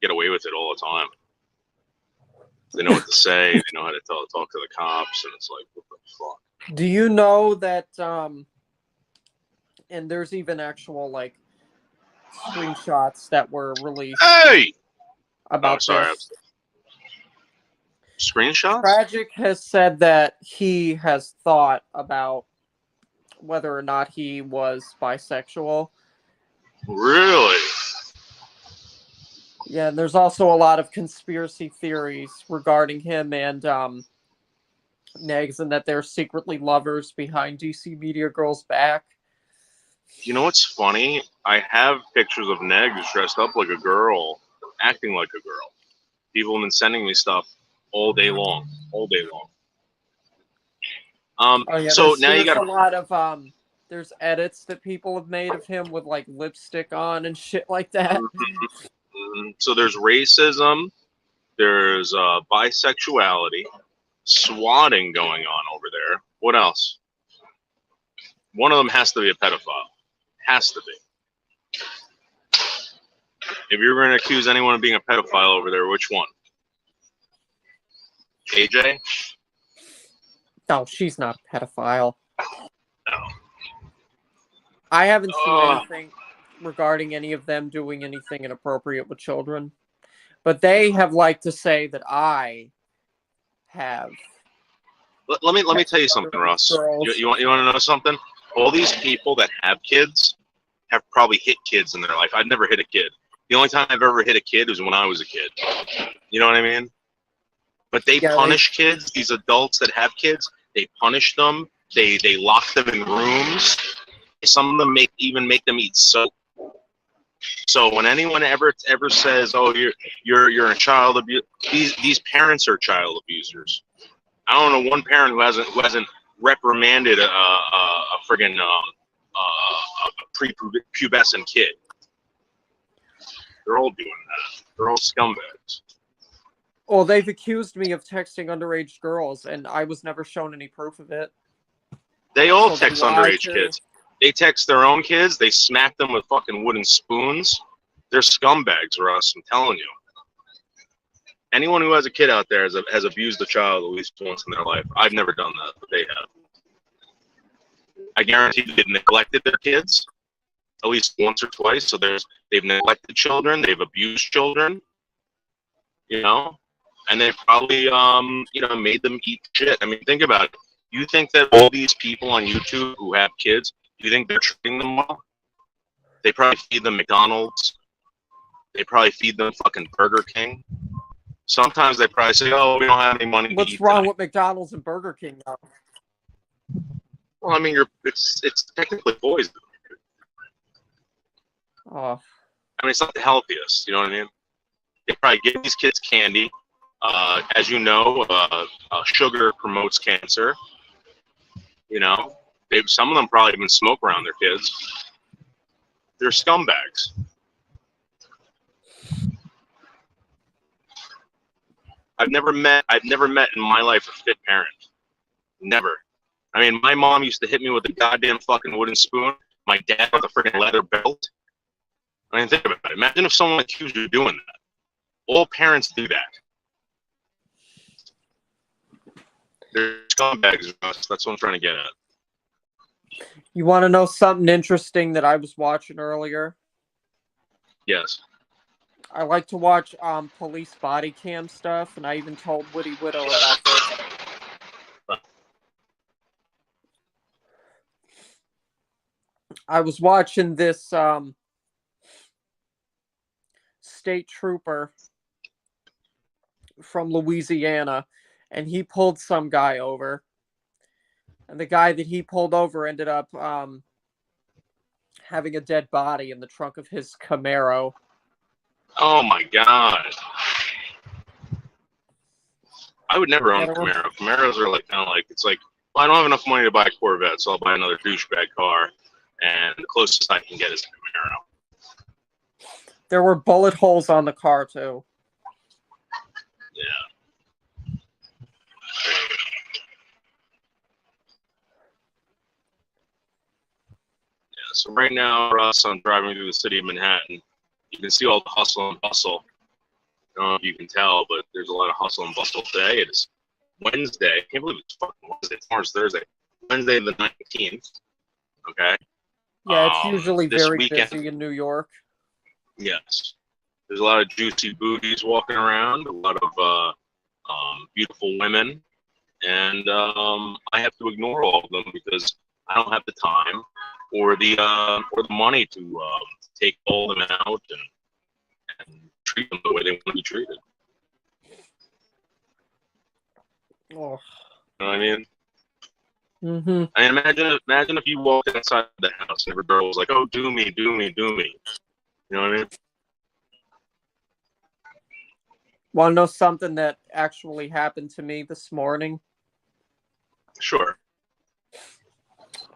S3: get away with it all the time. They know what to say. They know how to talk to the cops, and it's like, what the fuck?
S1: Do you know that? And there's even actual screenshots that were released.
S3: Hey!
S1: About
S3: sorry.
S1: this.
S3: Screenshots?
S1: Tragic has said that he has thought about whether or not he was bisexual.
S3: Really?
S1: Yeah, and there's also a lot of conspiracy theories regarding him and Negs, and that they're secretly lovers behind DC Media Girl's back.
S3: You know what's funny? I have pictures of Negs dressed up like a girl, acting like a girl. People have been sending me stuff all day long. So now you got
S1: a lot of there's edits that people have made of him with lipstick on and shit like that.
S3: So there's racism, There's bisexuality, swatting going on over there. What else? One of them has to be a pedophile. Has to be. If you're going to accuse anyone of being a pedophile over there, which one? AJ?
S1: No, she's not a pedophile.
S3: No.
S1: I haven't seen anything regarding any of them doing anything inappropriate with children. But they have liked to say that I have.
S3: Let me tell you something, Russ. You want to know something? All these people that have kids have probably hit kids in their life. I've never hit a kid. The only time I've ever hit a kid was when I was a kid. You know what I mean? But they punish kids. These adults that have kids, they punish them. They lock them in rooms. Some of them even make them eat soap. So when anyone ever says, "Oh, you're a child abuse," these parents are child abusers. I don't know one parent who hasn't reprimanded a friggin' prepubescent kid. They're all doing that. They're all scumbags.
S1: Well, they've accused me of texting underage girls, and I was never shown any proof of it.
S3: They all text underage kids. They text their own kids. They smack them with fucking wooden spoons. They're scumbags, Russ. I'm telling you. Anyone who has a kid out there has abused a child at least once in their life. I've never done that, but they have. I guarantee they've neglected their kids at least once or twice. So they've neglected children. They've abused children. You know, and they've probably made them eat shit. I mean, think about it. You think that all these people on YouTube who have kids, do you think they're treating them well? They probably feed them McDonald's. They probably feed them fucking Burger King. Sometimes they probably say, "Oh, we don't have any money to eat."
S1: What's wrong with McDonald's and Burger King now?
S3: Well, I mean, it's technically poison.
S1: Oh.
S3: I mean, it's not the healthiest. You know what I mean? They probably give these kids candy. As you know, sugar promotes cancer. You know, some of them probably even smoke around their kids. They're scumbags. I've never met in my life a fit parent. Never. I mean, my mom used to hit me with a goddamn fucking wooden spoon. My dad with a freaking leather belt. I mean, think about it. Imagine if someone accused you of doing that. All parents do that. They're scumbags. That's what I'm trying to get at.
S1: You want to know something interesting that I was watching earlier?
S3: Yes.
S1: I like to watch police body cam stuff, and I even told Woody Widow about this. I was watching this state trooper from Louisiana, and he pulled some guy over. And the guy that he pulled over ended up having a dead body in the trunk of his Camaro.
S3: Oh my God. I would never own a Camaro. Camaros are like kind of like, it's like, well, I don't have enough money to buy a Corvette, so I'll buy another douchebag car. And the closest I can get is a Camaro.
S1: There were bullet holes on the car, too.
S3: Yeah. So right now, Russ, I'm driving through the city of Manhattan. You can see all the hustle and bustle. I don't know if you can tell, but there's a lot of hustle and bustle today. It is Wednesday. I can't believe it's fucking Wednesday. Tomorrow's Thursday. Wednesday the 19th. Okay?
S1: Yeah, it's usually very
S3: weekend,
S1: busy in New York.
S3: Yes. There's a lot of juicy booties walking around, a lot of beautiful women, and I have to ignore all of them because I don't have the time or the money to take all of them out and treat them the way they want to be treated.
S1: Oh.
S3: You know what I mean?
S1: Mm-hmm.
S3: I imagine if you walked outside the house and every girl was like, "Oh, do me, do me, do me." You know what I mean?
S1: Want to know something that actually happened to me this morning?
S3: Sure.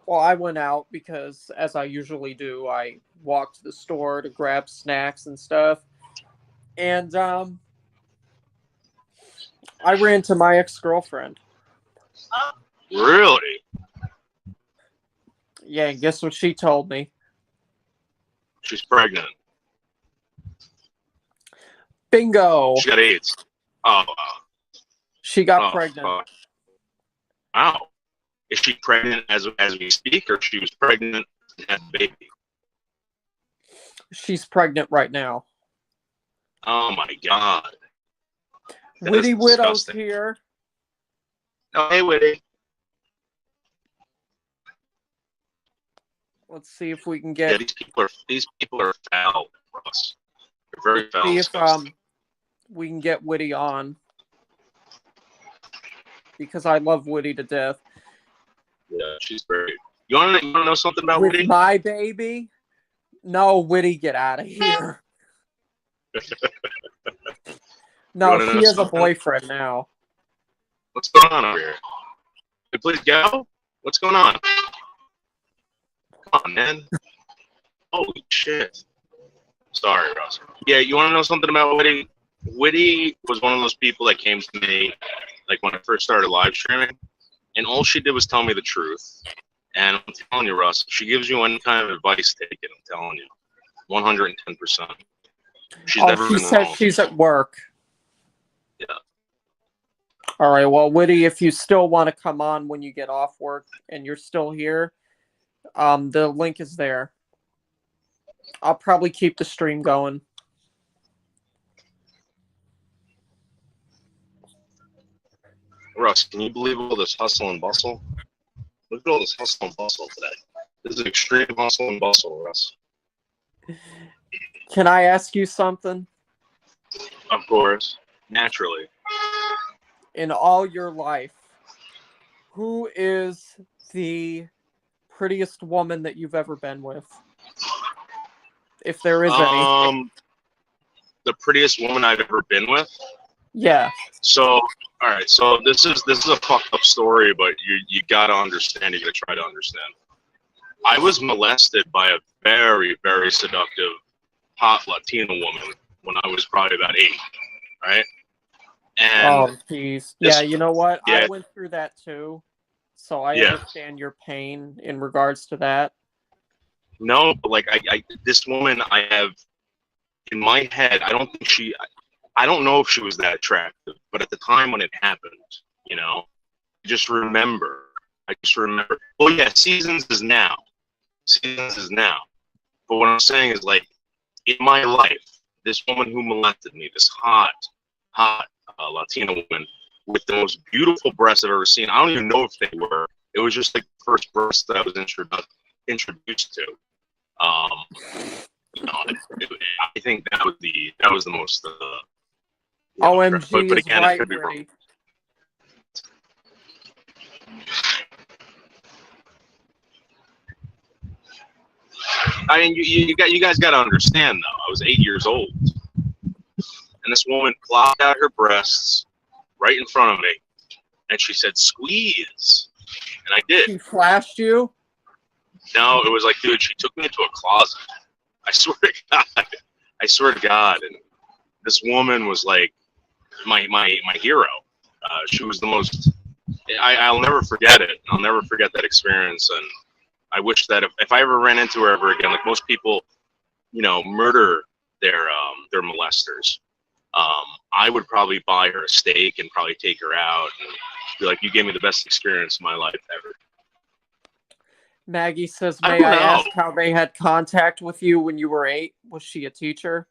S1: Well, I went out because, as I usually do, I walked to the store to grab snacks and stuff. And I ran to my ex-girlfriend.
S3: Really?
S1: Yeah, and guess what she told me?
S3: She's pregnant.
S1: Bingo!
S3: She got AIDS. Oh,
S1: She got
S3: oh,
S1: pregnant.
S3: fuck. Wow. Is she pregnant as we speak, or she was pregnant and had a baby?
S1: She's pregnant right now.
S3: Oh my god. That
S1: Witty
S3: is
S1: Widow's
S3: disgusting.
S1: here.
S3: Oh, hey, Witty.
S1: Let's see if we can
S3: Yeah,
S1: get
S3: these people are foul, Russ. They're very foul.
S1: see
S3: and
S1: if
S3: disgusting.
S1: we can get Witty on. Because I love Witty to death.
S3: Yeah, she's great. You want to know something about
S1: With
S3: Witty?
S1: my baby? No, Witty, get out of here. No,
S3: wanna
S1: she
S3: know
S1: has a
S3: something?
S1: boyfriend now.
S3: What's going on over here? Hey, please go. What's going on? Come on, man. Holy shit. Sorry, Russ. Yeah, you want to know something about Witty? Witty was one of those people that came to me, like when I first started live streaming, and all she did was tell me the truth. And I'm telling you, Russ, if she gives you any kind of advice, take it. I'm telling you, 110%. She's never
S1: She
S3: been
S1: said
S3: wrong.
S1: she's at work.
S3: Yeah.
S1: All right, well, Witty, if you still want to come on when you get off work and you're still here, the link is there. I'll probably keep the stream going.
S3: Russ, can you believe all this hustle and bustle? Look at all this hustle and bustle today. This is extreme hustle and bustle, Russ.
S1: Can I ask you something?
S3: Of course. Naturally.
S1: In all your life, who is the prettiest woman that you've ever been with? If there is any.
S3: The prettiest woman I've ever been with.
S1: Yeah.
S3: So, all right. So this is a fucked up story, but you gotta understand. You gotta try to understand. I was molested by a very, very seductive, hot Latina woman when I was probably about 8. Right. And
S1: Oh, jeez. Yeah, you know what?
S3: Yeah.
S1: I went through that too. So I
S3: Yeah.
S1: understand your pain in regards to that.
S3: no, but like this woman I have in my head, I don't know if she was that attractive, but at the time when it happened, I just remember. Well, yeah, Seasons is now. But what I'm saying is, like, in my life, this woman who molested me, this hot Latina woman with the most beautiful breasts I've ever seen. I don't even know if they were. It was just like the first breast that I was introduced to. I think that was the most.
S1: OMG
S3: but
S1: is
S3: again,
S1: right,
S3: it could be wrong.
S1: Witty.
S3: I mean, you guys got to understand though. I was 8 years old, and this woman plopped out her breasts right in front of me, and she said, "Squeeze," and I did.
S1: She flashed you?
S3: No, it was like, dude, she took me into a closet. I swear to God, and this woman was like my hero. She was the most. I'll never forget it. I'll never forget that experience, and I wish that if I ever ran into her ever again, like most people, murder their molesters. I would probably buy her a steak and probably take her out and be like, "You gave me the best experience of my life ever."
S1: Maggie says,
S3: I
S1: may
S3: don't
S1: I
S3: know.
S1: ask how they had contact with you when you were 8? Was she a teacher?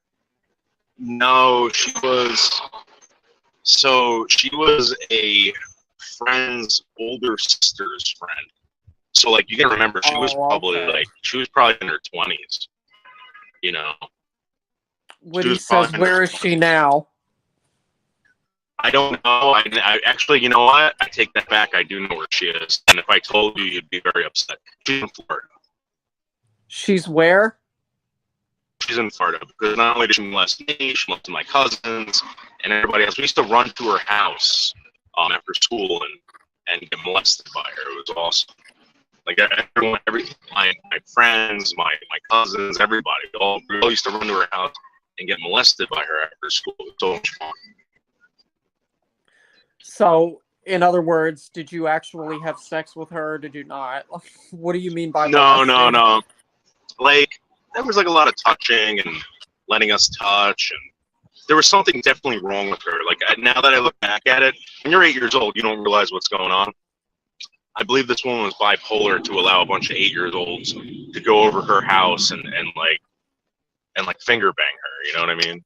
S3: No, she was. So she was a friend's older sister's friend. So like you gotta remember, she was probably
S1: okay.
S3: in her 20s.
S1: Witty
S3: was
S1: says,
S3: probably-
S1: where is she now?
S3: I don't know. I actually, you know what? I take that back. I do know where she is, and if I told you, you'd be very upset. She's in Florida.
S1: She's where?
S3: She's in Florida because not only did she molest me, she molested my cousins and everybody else. We used to run to her house after school and get molested by her. It was awesome. Like everyone, my friends, my cousins, everybody, we all used to run to her house and get molested by her after school. It was so much fun.
S1: So, in other words, did you actually have sex with her? Or did you not? What do you mean by
S3: No, no,
S1: molesting?
S3: no. Like there was like a lot of touching and letting us touch, and there was something definitely wrong with her. Like now that I look back at it, when you're 8 years old, you don't realize what's going on. I believe this woman was bipolar to allow a bunch of 8 years olds to go over her house and like finger bang her. You know what I mean?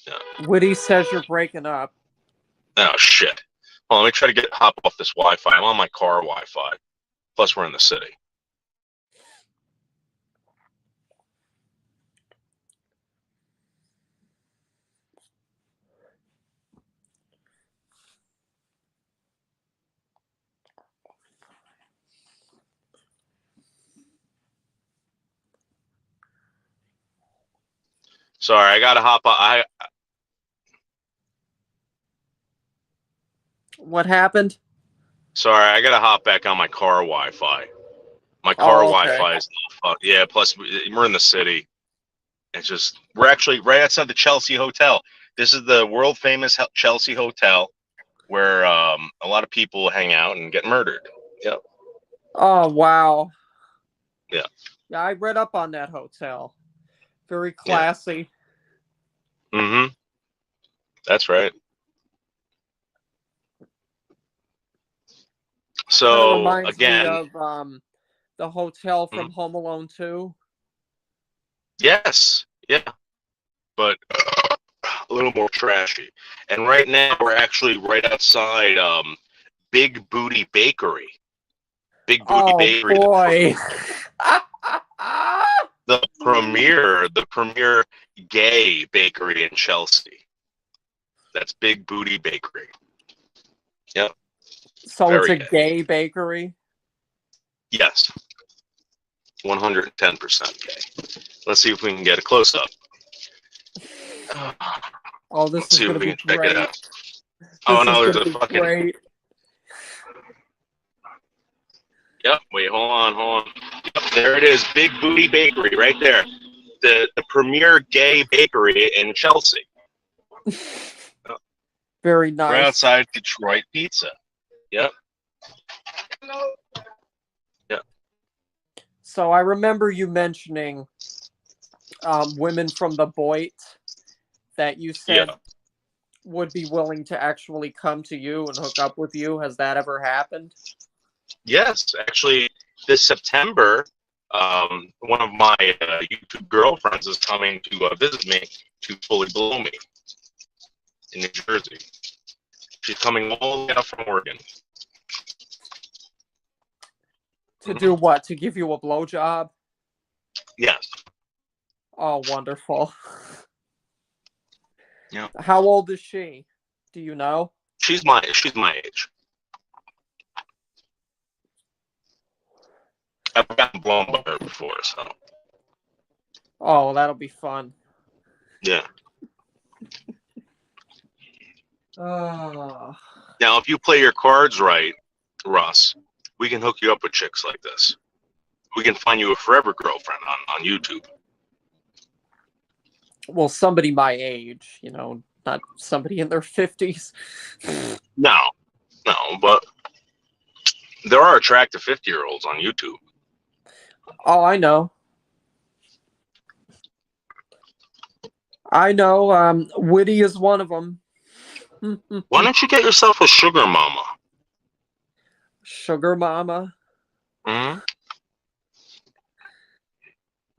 S3: Yeah.
S1: Woody says you're breaking up.
S3: Oh shit. Well, let me try to hop off this Wi-Fi. I'm on my car Wi-Fi. Plus, we're in the city. Sorry, I gotta hop on.
S1: What happened?
S3: Sorry, I gotta hop back on my car Wi-Fi. My car
S1: Oh, okay.
S3: Wi-Fi is yeah. Plus, we're in the city. It's just we're actually right outside the Chelsea Hotel. This is the world famous Chelsea Hotel where a lot of people hang out and get murdered. Yep.
S1: Oh, wow.
S3: Yeah.
S1: Yeah, I read up on that hotel. Very classy.
S3: Mm-hmm. That's right. So
S1: reminds
S3: again,
S1: me of the hotel from Home Alone 2.
S3: yes, yeah, but a little more trashy. And right now we're actually right outside Big Booty Bakery. Big Booty
S1: Oh
S3: Bakery.
S1: boy.
S3: The premier gay bakery in Chelsea. That's Big Booty Bakery. Yep.
S1: So
S3: Very
S1: it's a gay bakery?
S3: Yes. 110% gay. Let's see if we can get a close up.
S1: Oh, this
S3: Let's
S1: is
S3: see
S1: going
S3: if
S1: to
S3: we
S1: be
S3: can check
S1: great.
S3: it out. Oh no, there's a fucking.
S1: Great.
S3: Yep. Wait, hold on. Yep, there it is, Big Booty Bakery, right there. The premier gay bakery in Chelsea.
S1: Very nice.
S3: Right outside Detroit Pizza. Yep. Yep.
S1: So I remember you mentioning women from the Boit that you said would be willing to actually come to you and hook up with you. Has that ever happened?
S3: Yes, actually, this September, one of my YouTube girlfriends is coming to visit me to Fully Blow Me in New Jersey. She's coming all the way up from Oregon.
S1: To do what? To give you a blowjob?
S3: Yes.
S1: Oh, wonderful.
S3: Yeah.
S1: How old is she? Do you know?
S3: She's my age. I've gotten blown by her before, so.
S1: Oh, that'll be fun.
S3: Yeah.
S1: Oh.
S3: Now, if you play your cards right, Russ, we can hook you up with chicks like this. We can find you a forever girlfriend on YouTube.
S1: Well, somebody my age, not somebody in their 50s.
S3: No, but there are attractive 50-year-olds on YouTube.
S1: Oh, I know. Witty is one of them.
S3: Why don't you get yourself a sugar mama?
S1: Sugar mama?
S3: Mm-hmm.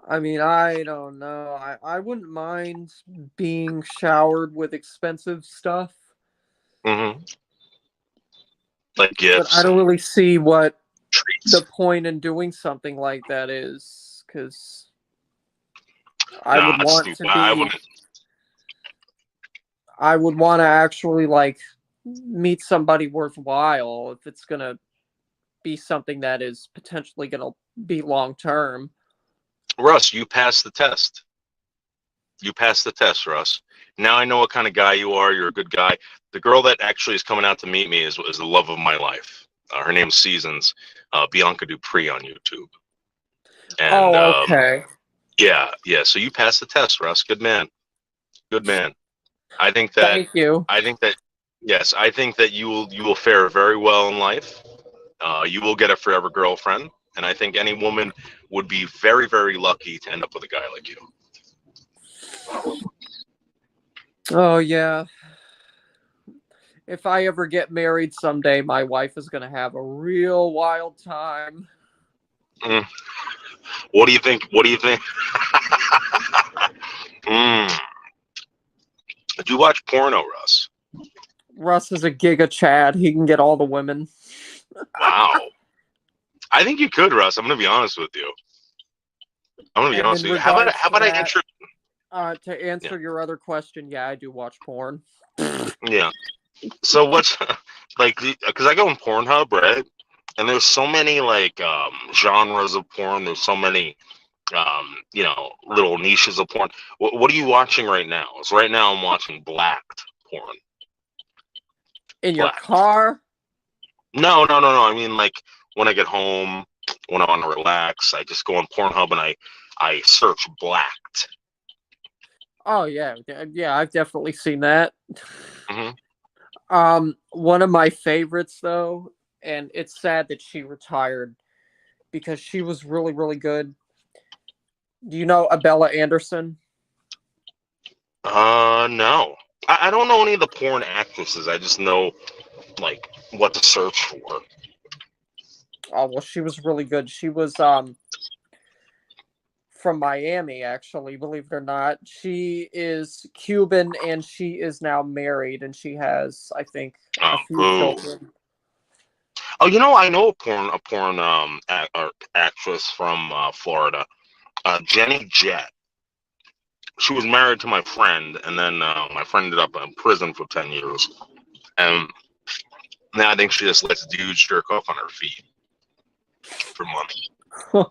S1: I mean, I don't know. I wouldn't mind being showered with expensive stuff.
S3: Mm-hmm. Like gifts.
S1: But I don't really see what
S3: treats.
S1: the point in doing something like that is, because I would want to actually meet somebody worthwhile if it's gonna be something that is potentially gonna be long term.
S3: Russ, you passed the test. Russ. Now I know what kind of guy you are. You're a good guy. The girl that actually is coming out to meet me is the love of my life. Her name's Seasons, Bianca Dupree on YouTube. And,
S1: okay.
S3: Yeah. So you passed the test, Russ. Good man. I think that.
S1: Thank you.
S3: I think that Yes, I think that you will fare very well in life. You will get a forever girlfriend, and I think any woman would be very, very lucky to end up with a guy like you.
S1: Oh yeah. If I ever get married someday, my wife is gonna have a real wild time.
S3: Mm. What do you think? What do you think? Did you watch porno, Russ?
S1: Russ is a giga Chad. He can get all the women.
S3: Wow. I think you could, Russ. I'm gonna be honest with you. I'm gonna be
S1: And
S3: honest
S1: in
S3: with you. How
S1: regards
S3: about
S1: to
S3: I
S1: that,
S3: intro?
S1: to answer your other question, yeah, I do watch porn.
S3: Yeah. So what's like? Because I go on Pornhub, right? And there's so many like genres of porn. There's so many little niches of porn. What are you watching right now? So right now I'm watching blacked porn.
S1: In your
S3: Black.
S1: car?
S3: No, no, no, no. I mean, like when I get home, when I want to relax, I just go on Pornhub and I search blacked.
S1: Oh yeah, yeah. I've definitely seen that.
S3: Hmm.
S1: One of my favorites though, and it's sad that she retired because she was really, really good. Do you know Abella Anderson?
S3: No. I don't know any of the porn actresses. I just know like what to search for.
S1: Oh well, she was really good. She was from Miami, actually, believe it or not. She is Cuban and she is now married and she has, I think,
S3: Oh,
S1: a few
S3: boo.
S1: children.
S3: Oh, I know a porn actress from Florida, Jenny Jett. She was married to my friend, and then my friend ended up in prison for 10 years, and now I think she just lets dudes jerk off on her feet for money. I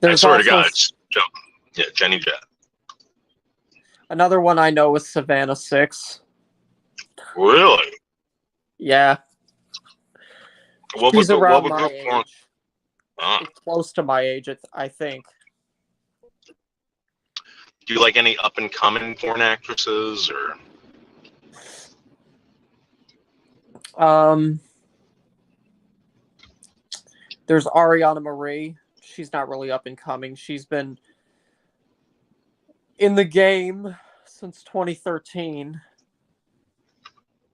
S1: There's
S3: swear to
S1: also
S3: God, yeah, Jenny Jett.
S1: another one I know is Savannah Six.
S3: Really?
S1: Yeah,
S3: What
S1: she's
S3: what
S1: around
S3: would
S1: my
S3: her porn?
S1: age.
S3: Ah.
S1: Close to my age, I think.
S3: Do you like any up and coming porn actresses or?
S1: There's Ariana Marie. She's not really up and coming. She's been in the game since 2013,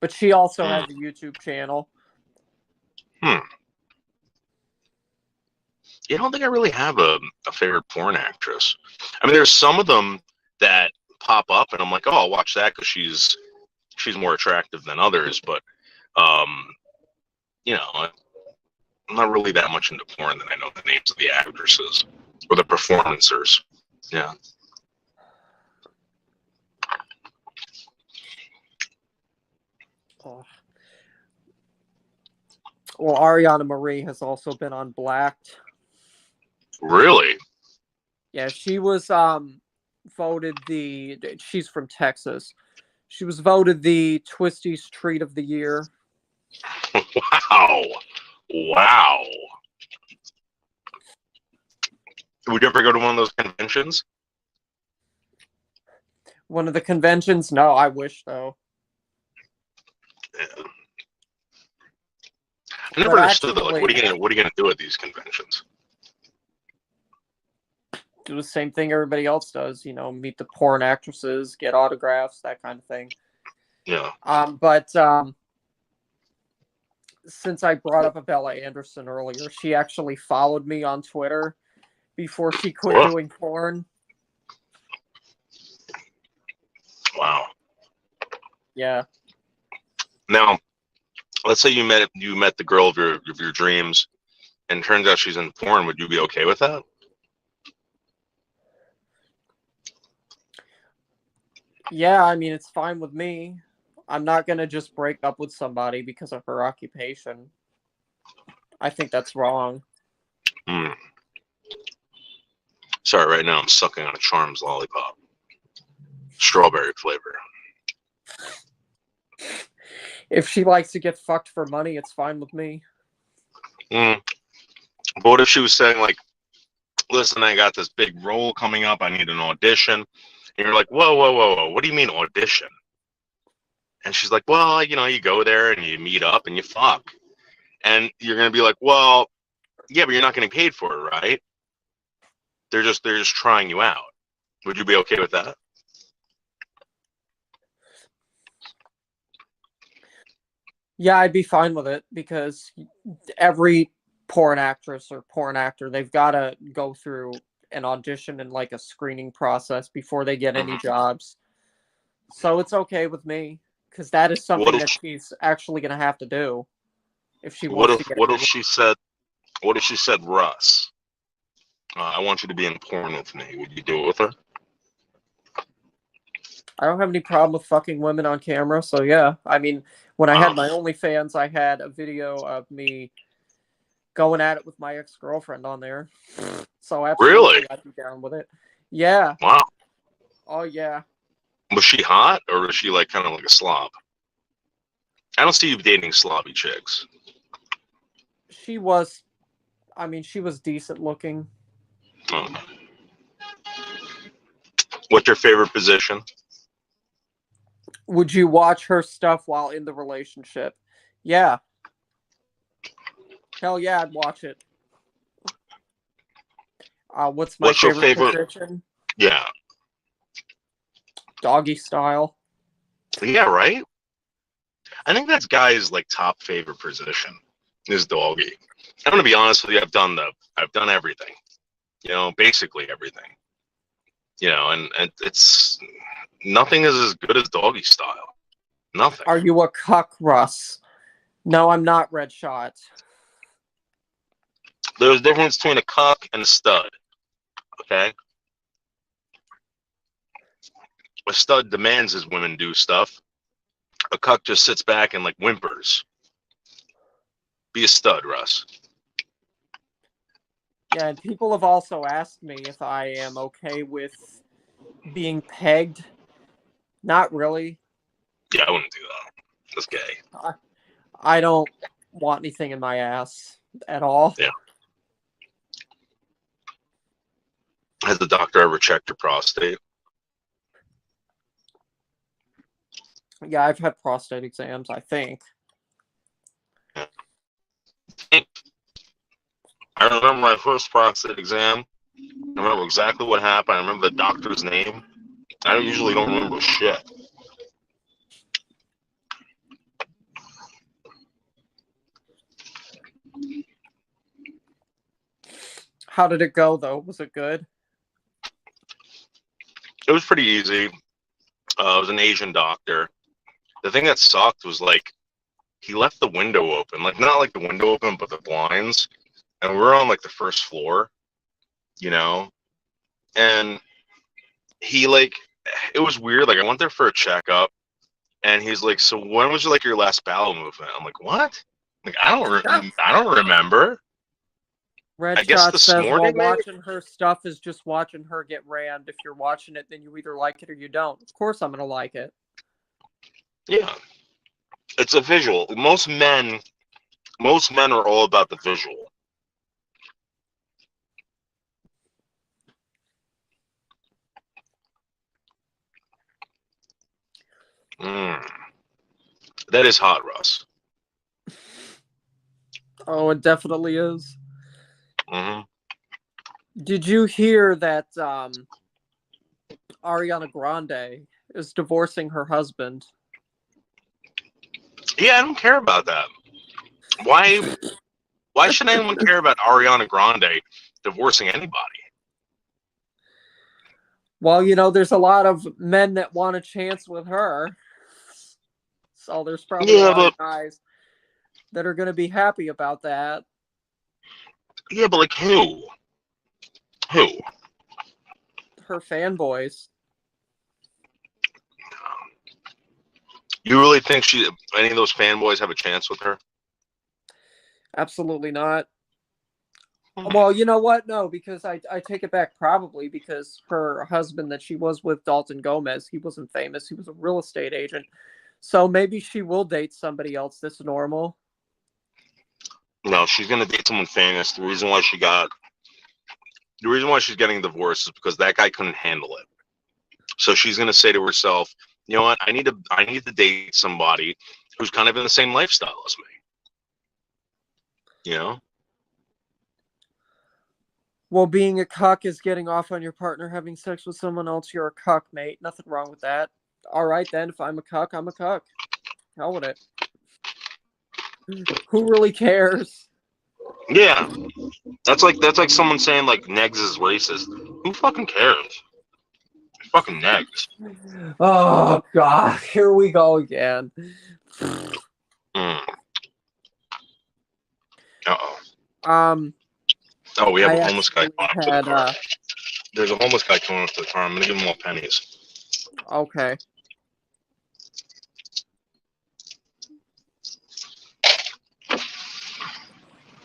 S1: but she also has a YouTube channel.
S3: I don't think I really have a favorite porn actress. I mean, there's some of them that pop up, and I'm like, oh, I'll watch that because she's more attractive than others. But I'm not really that much into porn that I know the names of the actresses or the performancers. Yeah.
S1: Oh. Well, Ariana Marie has also been on Blacked.
S3: Really?
S1: Yeah, she was voted she's from Texas. She was voted the Twisties Treat of the Year.
S3: Wow. Wow. Would you ever go to one of those conventions?
S1: One of the conventions? No, I wish though.
S3: Yeah. I never understood that. Like, what are you gonna do at these conventions?
S1: Do the same thing everybody else does, meet the porn actresses, get autographs, that kind of thing.
S3: Yeah.
S1: But since I brought up Abella Anderson earlier, she actually followed me on Twitter before she quit doing porn.
S3: Wow.
S1: Yeah.
S3: Now, let's say you met the girl of your dreams, and it turns out she's in porn. Would you be okay with that?
S1: Yeah, I mean, it's fine with me. I'm not going to just break up with somebody because of her occupation. I think that's wrong.
S3: Sorry, right now I'm sucking on a Charms lollipop. Strawberry flavor.
S1: If she likes to get fucked for money, it's fine with me.
S3: But what if she was saying, like, listen, I got this big role coming up. I need an audition. And you're like, whoa, whoa, whoa, whoa. What do you mean audition? And she's like, well, you go there and you meet up and you fuck. And you're going to be like, well, yeah, but you're not getting paid for it, right? They're just trying you out. Would you be okay with that?
S1: Yeah, I'd be fine with it because every porn actress or porn actor, they've got to go through an audition and like a screening process before they get any jobs. So it's okay with me because that is something that she's actually going to have to do if she wants to get.
S3: What if she said, Russ, I want you to be in porn with me. Would you do it with her?
S1: I don't have any problem with fucking women on camera, so yeah. I mean, when I had my OnlyFans, I had a video of me going at it with my ex-girlfriend on there. So absolutely,
S3: really?
S1: I'd be down with it. Yeah.
S3: Wow.
S1: Oh yeah.
S3: Was she hot or was she like kind of like a slob? I don't see you dating slobby chicks.
S1: She was decent looking.
S3: Oh. What's your favorite position?
S1: Would you watch her stuff while in the relationship? Yeah. Hell yeah, I'd watch it. What's my favorite position?
S3: Yeah.
S1: Doggy style.
S3: Yeah, right? I think that's guys' like top favorite position is doggy. I'm gonna be honest with you, I've done everything. Basically everything. And it's nothing is as good as doggy style. Nothing.
S1: Are you a cuck, Russ? No, I'm not, Red Shot.
S3: There's a difference between a cuck and a stud. Okay? A stud demands his women do stuff. A cuck just sits back and like whimpers. Be a stud, Russ.
S1: Yeah, and people have also asked me if I am okay with being pegged. Not really.
S3: Yeah, I wouldn't do that. That's gay.
S1: I don't want anything in my ass at all.
S3: Yeah. Has the doctor ever checked your prostate?
S1: Yeah, I've had prostate exams, I think.
S3: I remember my first prostate exam. I remember exactly what happened. I remember the doctor's name. I usually don't remember shit.
S1: How did it go, though? Was it good?
S3: It was pretty easy. It was an Asian doctor. The thing that sucked was like he left the window open, like not like the window open, but the blinds. And we were on like the first floor, and he like, it was weird. Like I went there for a checkup and he's like, so when was like your last bowel movement? I'm like, what? Like, I don't remember.
S1: Red Shot says, well, watching her stuff is just watching her get rammed. If you're watching it, then you either like it or you don't. Of course I'm going to like it.
S3: Yeah. It's a visual. Most men are all about the visual. That is hot, Russ.
S1: Oh, it definitely is.
S3: Mm-hmm.
S1: Did you hear that Ariana Grande is divorcing her husband?
S3: Yeah, I don't care about that. Why should anyone care about Ariana Grande divorcing anybody?
S1: Well, there's a lot of men that want a chance with her. So there's probably a lot of guys that are going to be happy about that.
S3: Yeah, but like who? Who?
S1: Her fanboys.
S3: You really think any of those fanboys have a chance with her?
S1: Absolutely not. Well, you know what? No, because I take it back probably because her husband that she was with, Dalton Gomez, he wasn't famous. He was a real estate agent. So maybe she will date somebody else that's normal.
S3: No, she's going to date someone famous. The reason why she's getting divorced is because that guy couldn't handle it. So she's going to say to herself, You know what? I need to date somebody who's kind of in the same lifestyle as me. You know?
S1: Well, being a cuck is getting off on your partner having sex with someone else. You're a cuck, mate. Nothing wrong with that. All right, then. If I'm a cuck, I'm a cuck. Hell with it. Who really cares?
S3: Yeah. That's like someone saying like Negs is racist. Who fucking cares? Fucking Negs.
S1: Oh God, here we go again.
S3: Uh-oh.
S1: Oh,
S3: we have
S1: I
S3: a homeless guy
S1: actually
S3: coming up to the
S1: had
S3: car. There's a homeless guy coming up to the car. I'm gonna give him more pennies.
S1: okay.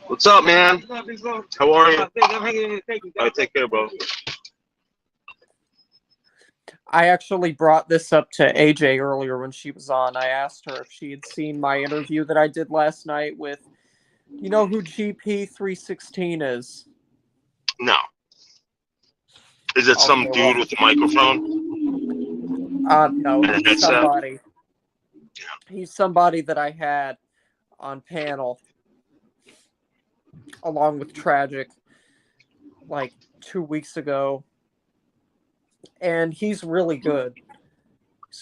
S3: What's up, man? How are you? All right, take care, bro.
S1: I actually brought this up to AJ earlier when she was on. I asked her if she had seen my interview that I did last night with, you know who GP316 is?
S3: No. Is it some
S1: Okay,
S3: dude
S1: well,
S3: with a microphone
S1: no,
S3: and a
S1: he's
S3: headset?
S1: somebody. He's somebody that I had on panel along with Tragic like 2 weeks ago. And he's really good.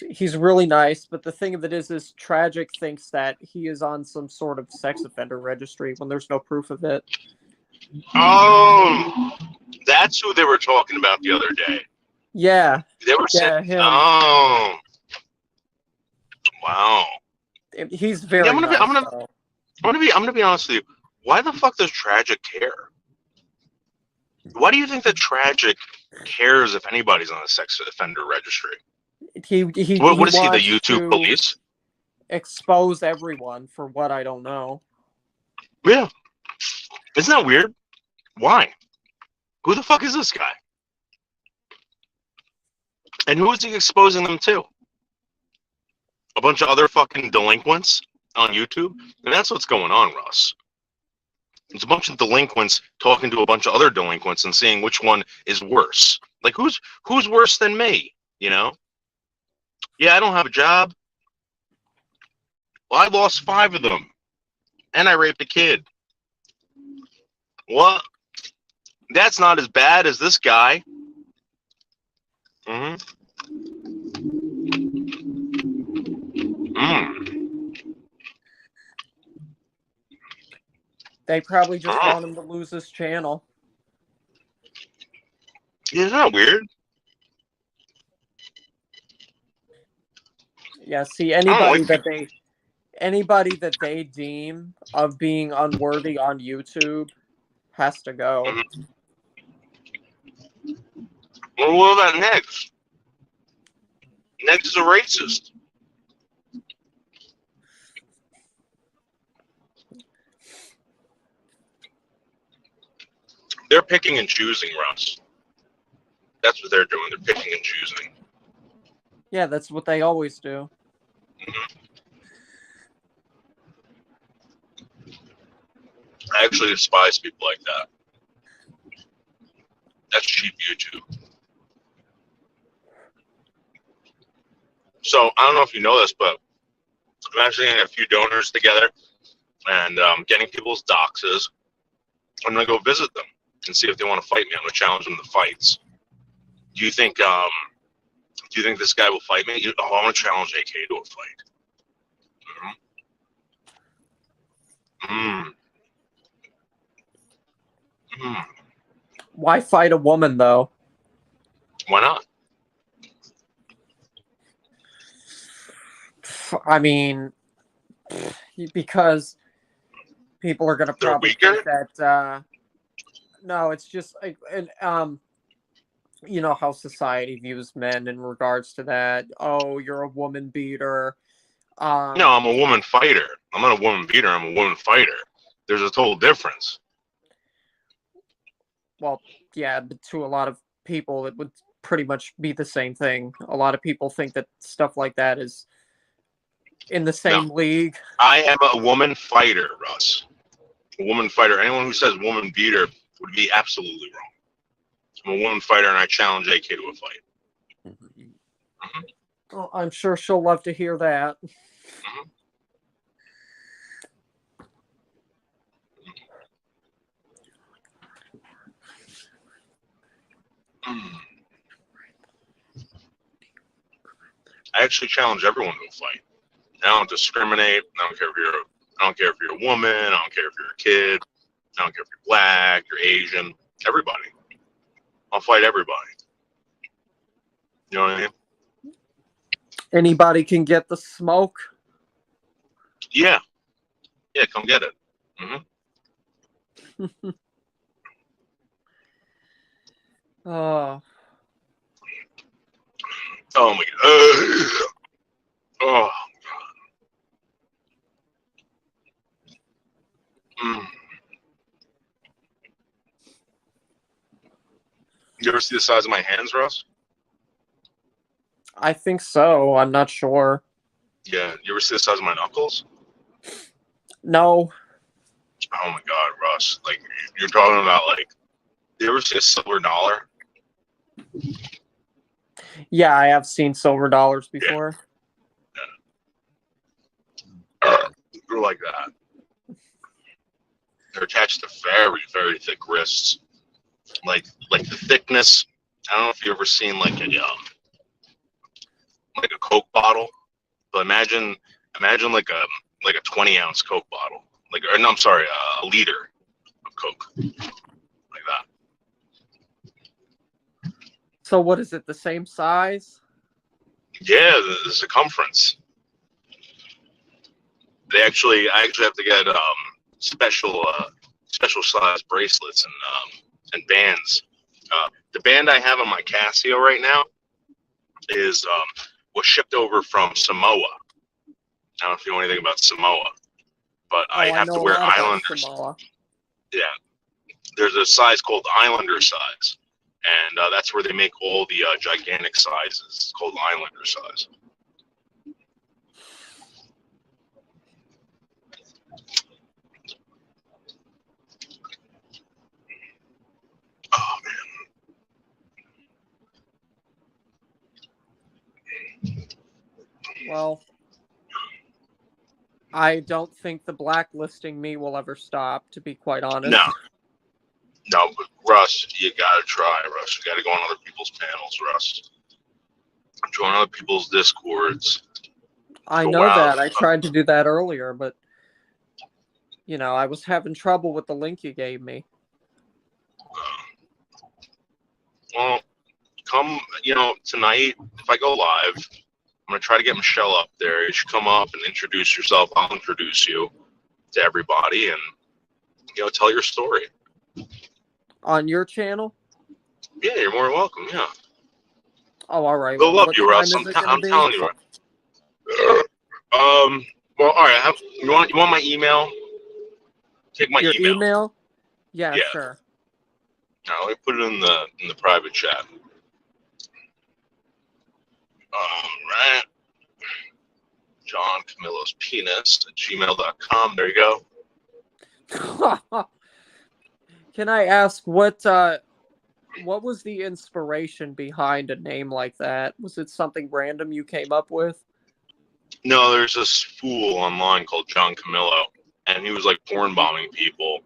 S1: He's really nice, but the thing of it is Tragic thinks that he is on some sort of sex offender registry when there's no proof of it.
S3: Oh, that's who they were talking about the other day.
S1: Yeah.
S3: They were saying,
S1: him.
S3: "Oh, wow."
S1: He's very
S3: Yeah, I'm gonna be honest with you. Why the fuck does Tragic care? Why do you think that Tragic cares if anybody's on a sex offender registry? What is he, the YouTube police?
S1: Expose everyone for what I don't know.
S3: Yeah. Isn't that weird? Why? Who the fuck is this guy? And who is he exposing them to? A bunch of other fucking delinquents on YouTube? And that's what's going on, Russ. It's a bunch of delinquents talking to a bunch of other delinquents and seeing which one is worse. Like, who's worse than me, you know? Yeah, I don't have a job. Well, I lost 5 of them. And I raped a kid. What? That's not as bad as this guy. Mm-hmm.
S1: They probably just want him to lose his channel.
S3: Isn't that weird?
S1: Yeah, see, anybody that they deem of being unworthy on YouTube has to go.
S3: Mm-hmm. Well, what about Negs? Negs is a racist. They're picking and choosing, Russ. That's what they're doing. They're picking and choosing.
S1: Yeah, that's what they always do.
S3: Mm-hmm. I actually despise people like that. That's cheap YouTube. So, I don't know if you know this, but I'm actually getting a few donors together and getting people's doxes. I'm going to go visit them and see if they want to fight me. I'm going to challenge them to fights. Do you think this guy will fight me? I want to challenge AK to a fight.
S1: Why fight a woman, though?
S3: Why not?
S1: I mean, because people are going to probably think that. No, it's just like, you know how society views men in regards to that. Oh, you're a woman beater.
S3: No, I'm a woman fighter. I'm not a woman beater. I'm a woman fighter. There's a total difference.
S1: Well, yeah, but to a lot of people, it would pretty much be the same thing. A lot of people think that stuff like that is in the same league. I
S3: am a woman fighter, Russ. A woman fighter. Anyone who says woman beater would be absolutely wrong. I'm a woman fighter, and I challenge AK to a fight. Mm-hmm.
S1: Oh, I'm sure she'll love to hear that.
S3: I actually challenge everyone to a fight. I don't discriminate. I don't care if you're a woman. I don't care if you're a kid. I don't care if you're black, you're Asian. Everybody. I'll fight everybody. You know what I mean?
S1: Anybody can get the smoke.
S3: Yeah. Yeah, come get it.
S1: Oh,
S3: Oh my god. Oh. Mm. You ever see the size of my hands, Russ?
S1: I think so. I'm not sure.
S3: Yeah. You ever see the size of my knuckles?
S1: No.
S3: Oh my god, Russ. Like, you're talking about, like, you ever see a silver dollar?
S1: Yeah, I have seen silver dollars before.
S3: They're like that. They're attached to very, very thick wrists. Like the thickness. I don't know if you've ever seen like a Coke bottle, but imagine like a 20-ounce Coke bottle. I'm sorry, a liter of Coke, like that.
S1: So what is it? The same size?
S3: Yeah, the circumference. I actually have to get special size bracelets and bands. The band I have on my Casio right now was shipped over from Samoa. I don't know if you know anything about Samoa, but I have
S1: know
S3: to
S1: a
S3: wear
S1: lot about
S3: Islanders.
S1: Samoa.
S3: Yeah, there's a size called Islander size, and that's where they make all the gigantic sizes. It's called Islander size. Oh man.
S1: Well, I don't think the blacklisting me will ever stop, to be quite honest.
S3: No, but Russ, you gotta try, Russ. You gotta go on other people's panels, Russ. Join other people's discords.
S1: I know that. I tried to do that earlier, but I was having trouble with the link you gave me.
S3: Well, come, tonight, if I go live, I'm going to try to get Michelle up there. You should come up and introduce yourself. I'll introduce you to everybody and, tell your story.
S1: On your channel?
S3: Yeah, you're more welcome, yeah.
S1: Oh, all right.
S3: They'll love you, Russ. I'm telling you. Well, all right. You want my email? Take my
S1: your
S3: email.
S1: Email? Yeah, sure.
S3: Now, let me put it in the private chat. All right. John Camillo's penis at gmail.com. There you
S1: go. Can I ask what was the inspiration behind a name like that? Was it something random you came up with?
S3: No, there's this fool online called John Camillo, and he was like porn bombing people.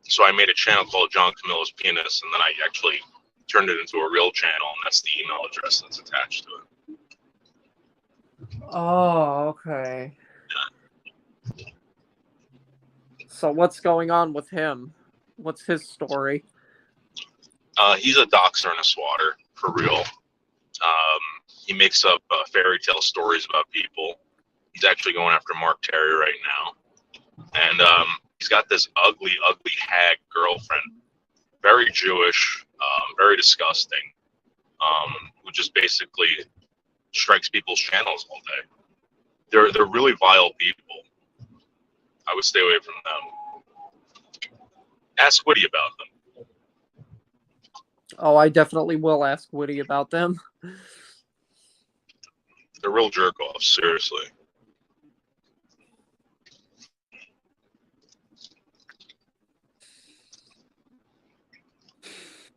S3: So I made a channel called John Camillo's Penis, and then I actually turned it into a real channel, and that's the email address that's attached to it.
S1: Oh, okay. Yeah. So what's going on with him? What's his story?
S3: He's a doxer and a swatter, for real. He makes up fairy tale stories about people. He's actually going after Mark Terry right now. And he's got this ugly, ugly hag girlfriend. Very Jewish, very disgusting, who just basically strikes people's channels all day. They're really vile people. I would stay away from them. Ask Woody about them.
S1: Oh, I definitely will ask Woody about them.
S3: They're real jerk-offs, seriously.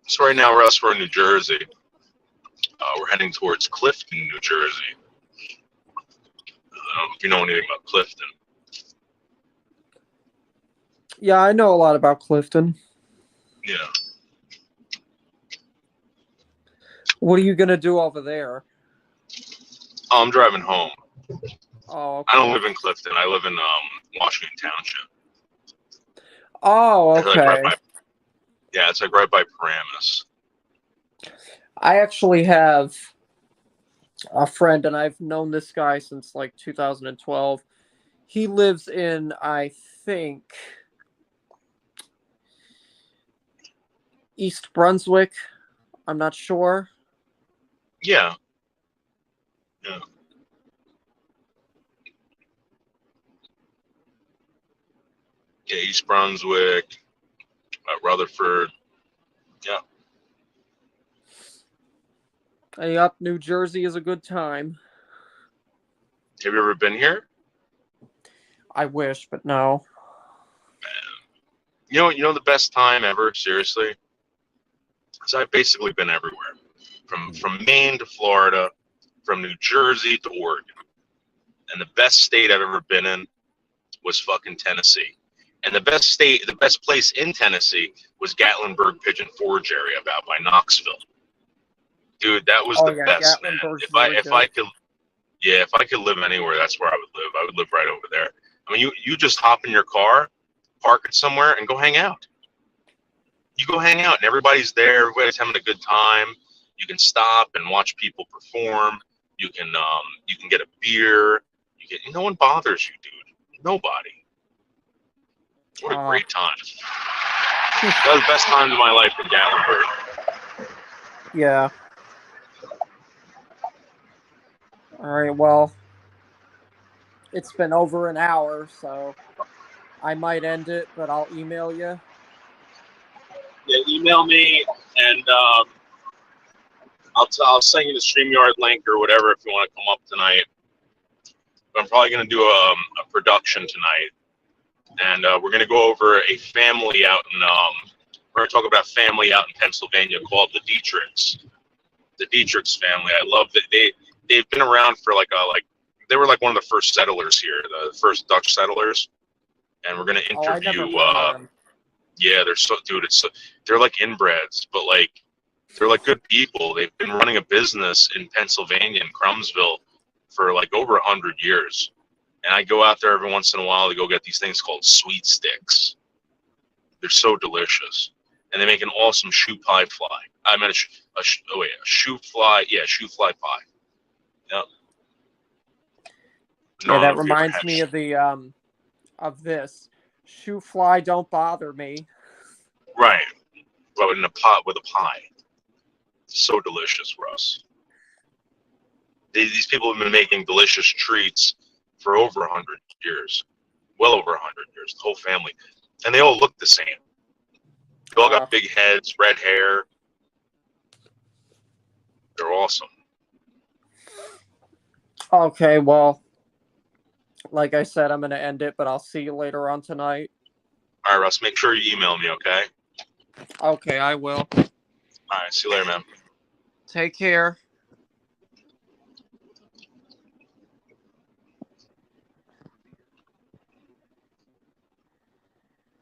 S3: So right now, Russ, we're in New Jersey. We're heading towards Clifton, New Jersey. if you know anything about Clifton.
S1: Yeah, I know a lot about Clifton.
S3: Yeah.
S1: What are you gonna do over there?
S3: Oh, I'm driving home.
S1: Oh,
S3: I don't
S1: okay.
S3: live in Clifton. I live in Washington Township.
S1: Oh,
S3: It's like right
S1: okay.
S3: by, yeah, it's like right by Paramus.
S1: I actually have a friend, and I've known this guy since like 2012. He lives in, I think, East Brunswick. I'm not sure.
S3: Yeah. Yeah. Yeah, East Brunswick, Rutherford. Yeah.
S1: Yep, New Jersey is a good time.
S3: Have you ever been here?
S1: I wish, but no.
S3: You know the best time ever, seriously? Because I've basically been everywhere. From Maine to Florida, from New Jersey to Oregon. And the best state I've ever been in was fucking Tennessee. And the best place in Tennessee was Gatlinburg Pigeon Forge area about by Knoxville. Dude, that was
S1: Oh
S3: the
S1: yeah,
S3: best, man.
S1: Gatlinburg's
S3: If
S1: really
S3: I
S1: good.
S3: could, yeah, if I could live anywhere, that's where I would live. I would live right over there. I mean, you just hop in your car, park it somewhere, and go hang out. You go hang out, and everybody's there. Everybody's having a good time. You can stop and watch people perform. You can get a beer. No one bothers you, dude. Nobody. What a great time. That was the best times of my life in Gatlinburg.
S1: Yeah. All right, well, it's been over an hour, so I might end it, but I'll email you.
S3: Yeah, email me, and I'll send you the StreamYard link or whatever if you want to come up tonight. But I'm probably going to do a production tonight, and we're going to go over a family out in we're going to talk about a family out in Pennsylvania called the Dietrichs. The Dietrichs family. I love that they've been around for they were like one of the first settlers here, the first Dutch settlers, and we're going to
S1: Oh, I never
S3: interview.
S1: heard of them.
S3: Yeah, they're like inbreds, but like they're like good people. They've been running a business in Pennsylvania in Crumsville for like over 100 years. And I go out there every once in a while to go get these things called sweet sticks. They're so delicious, and they make an awesome shoe pie fly. I meant a shoe fly. Yeah, shoe fly pie. Yep.
S1: Yeah, that reminds me of the of this. Shoe fly, don't bother me.
S3: Right, but in a pot with a pie. So delicious, Russ. These people have been making delicious treats for over 100 years, well over 100 years. The whole family, and they all look the same. They all got big heads, red hair. They're awesome.
S1: Okay, well, like I said, I'm going to end it, but I'll see you later on tonight.
S3: All right, Russ, make sure you email me, okay?
S1: Okay, I will.
S3: All right, see you later, man.
S1: Take care.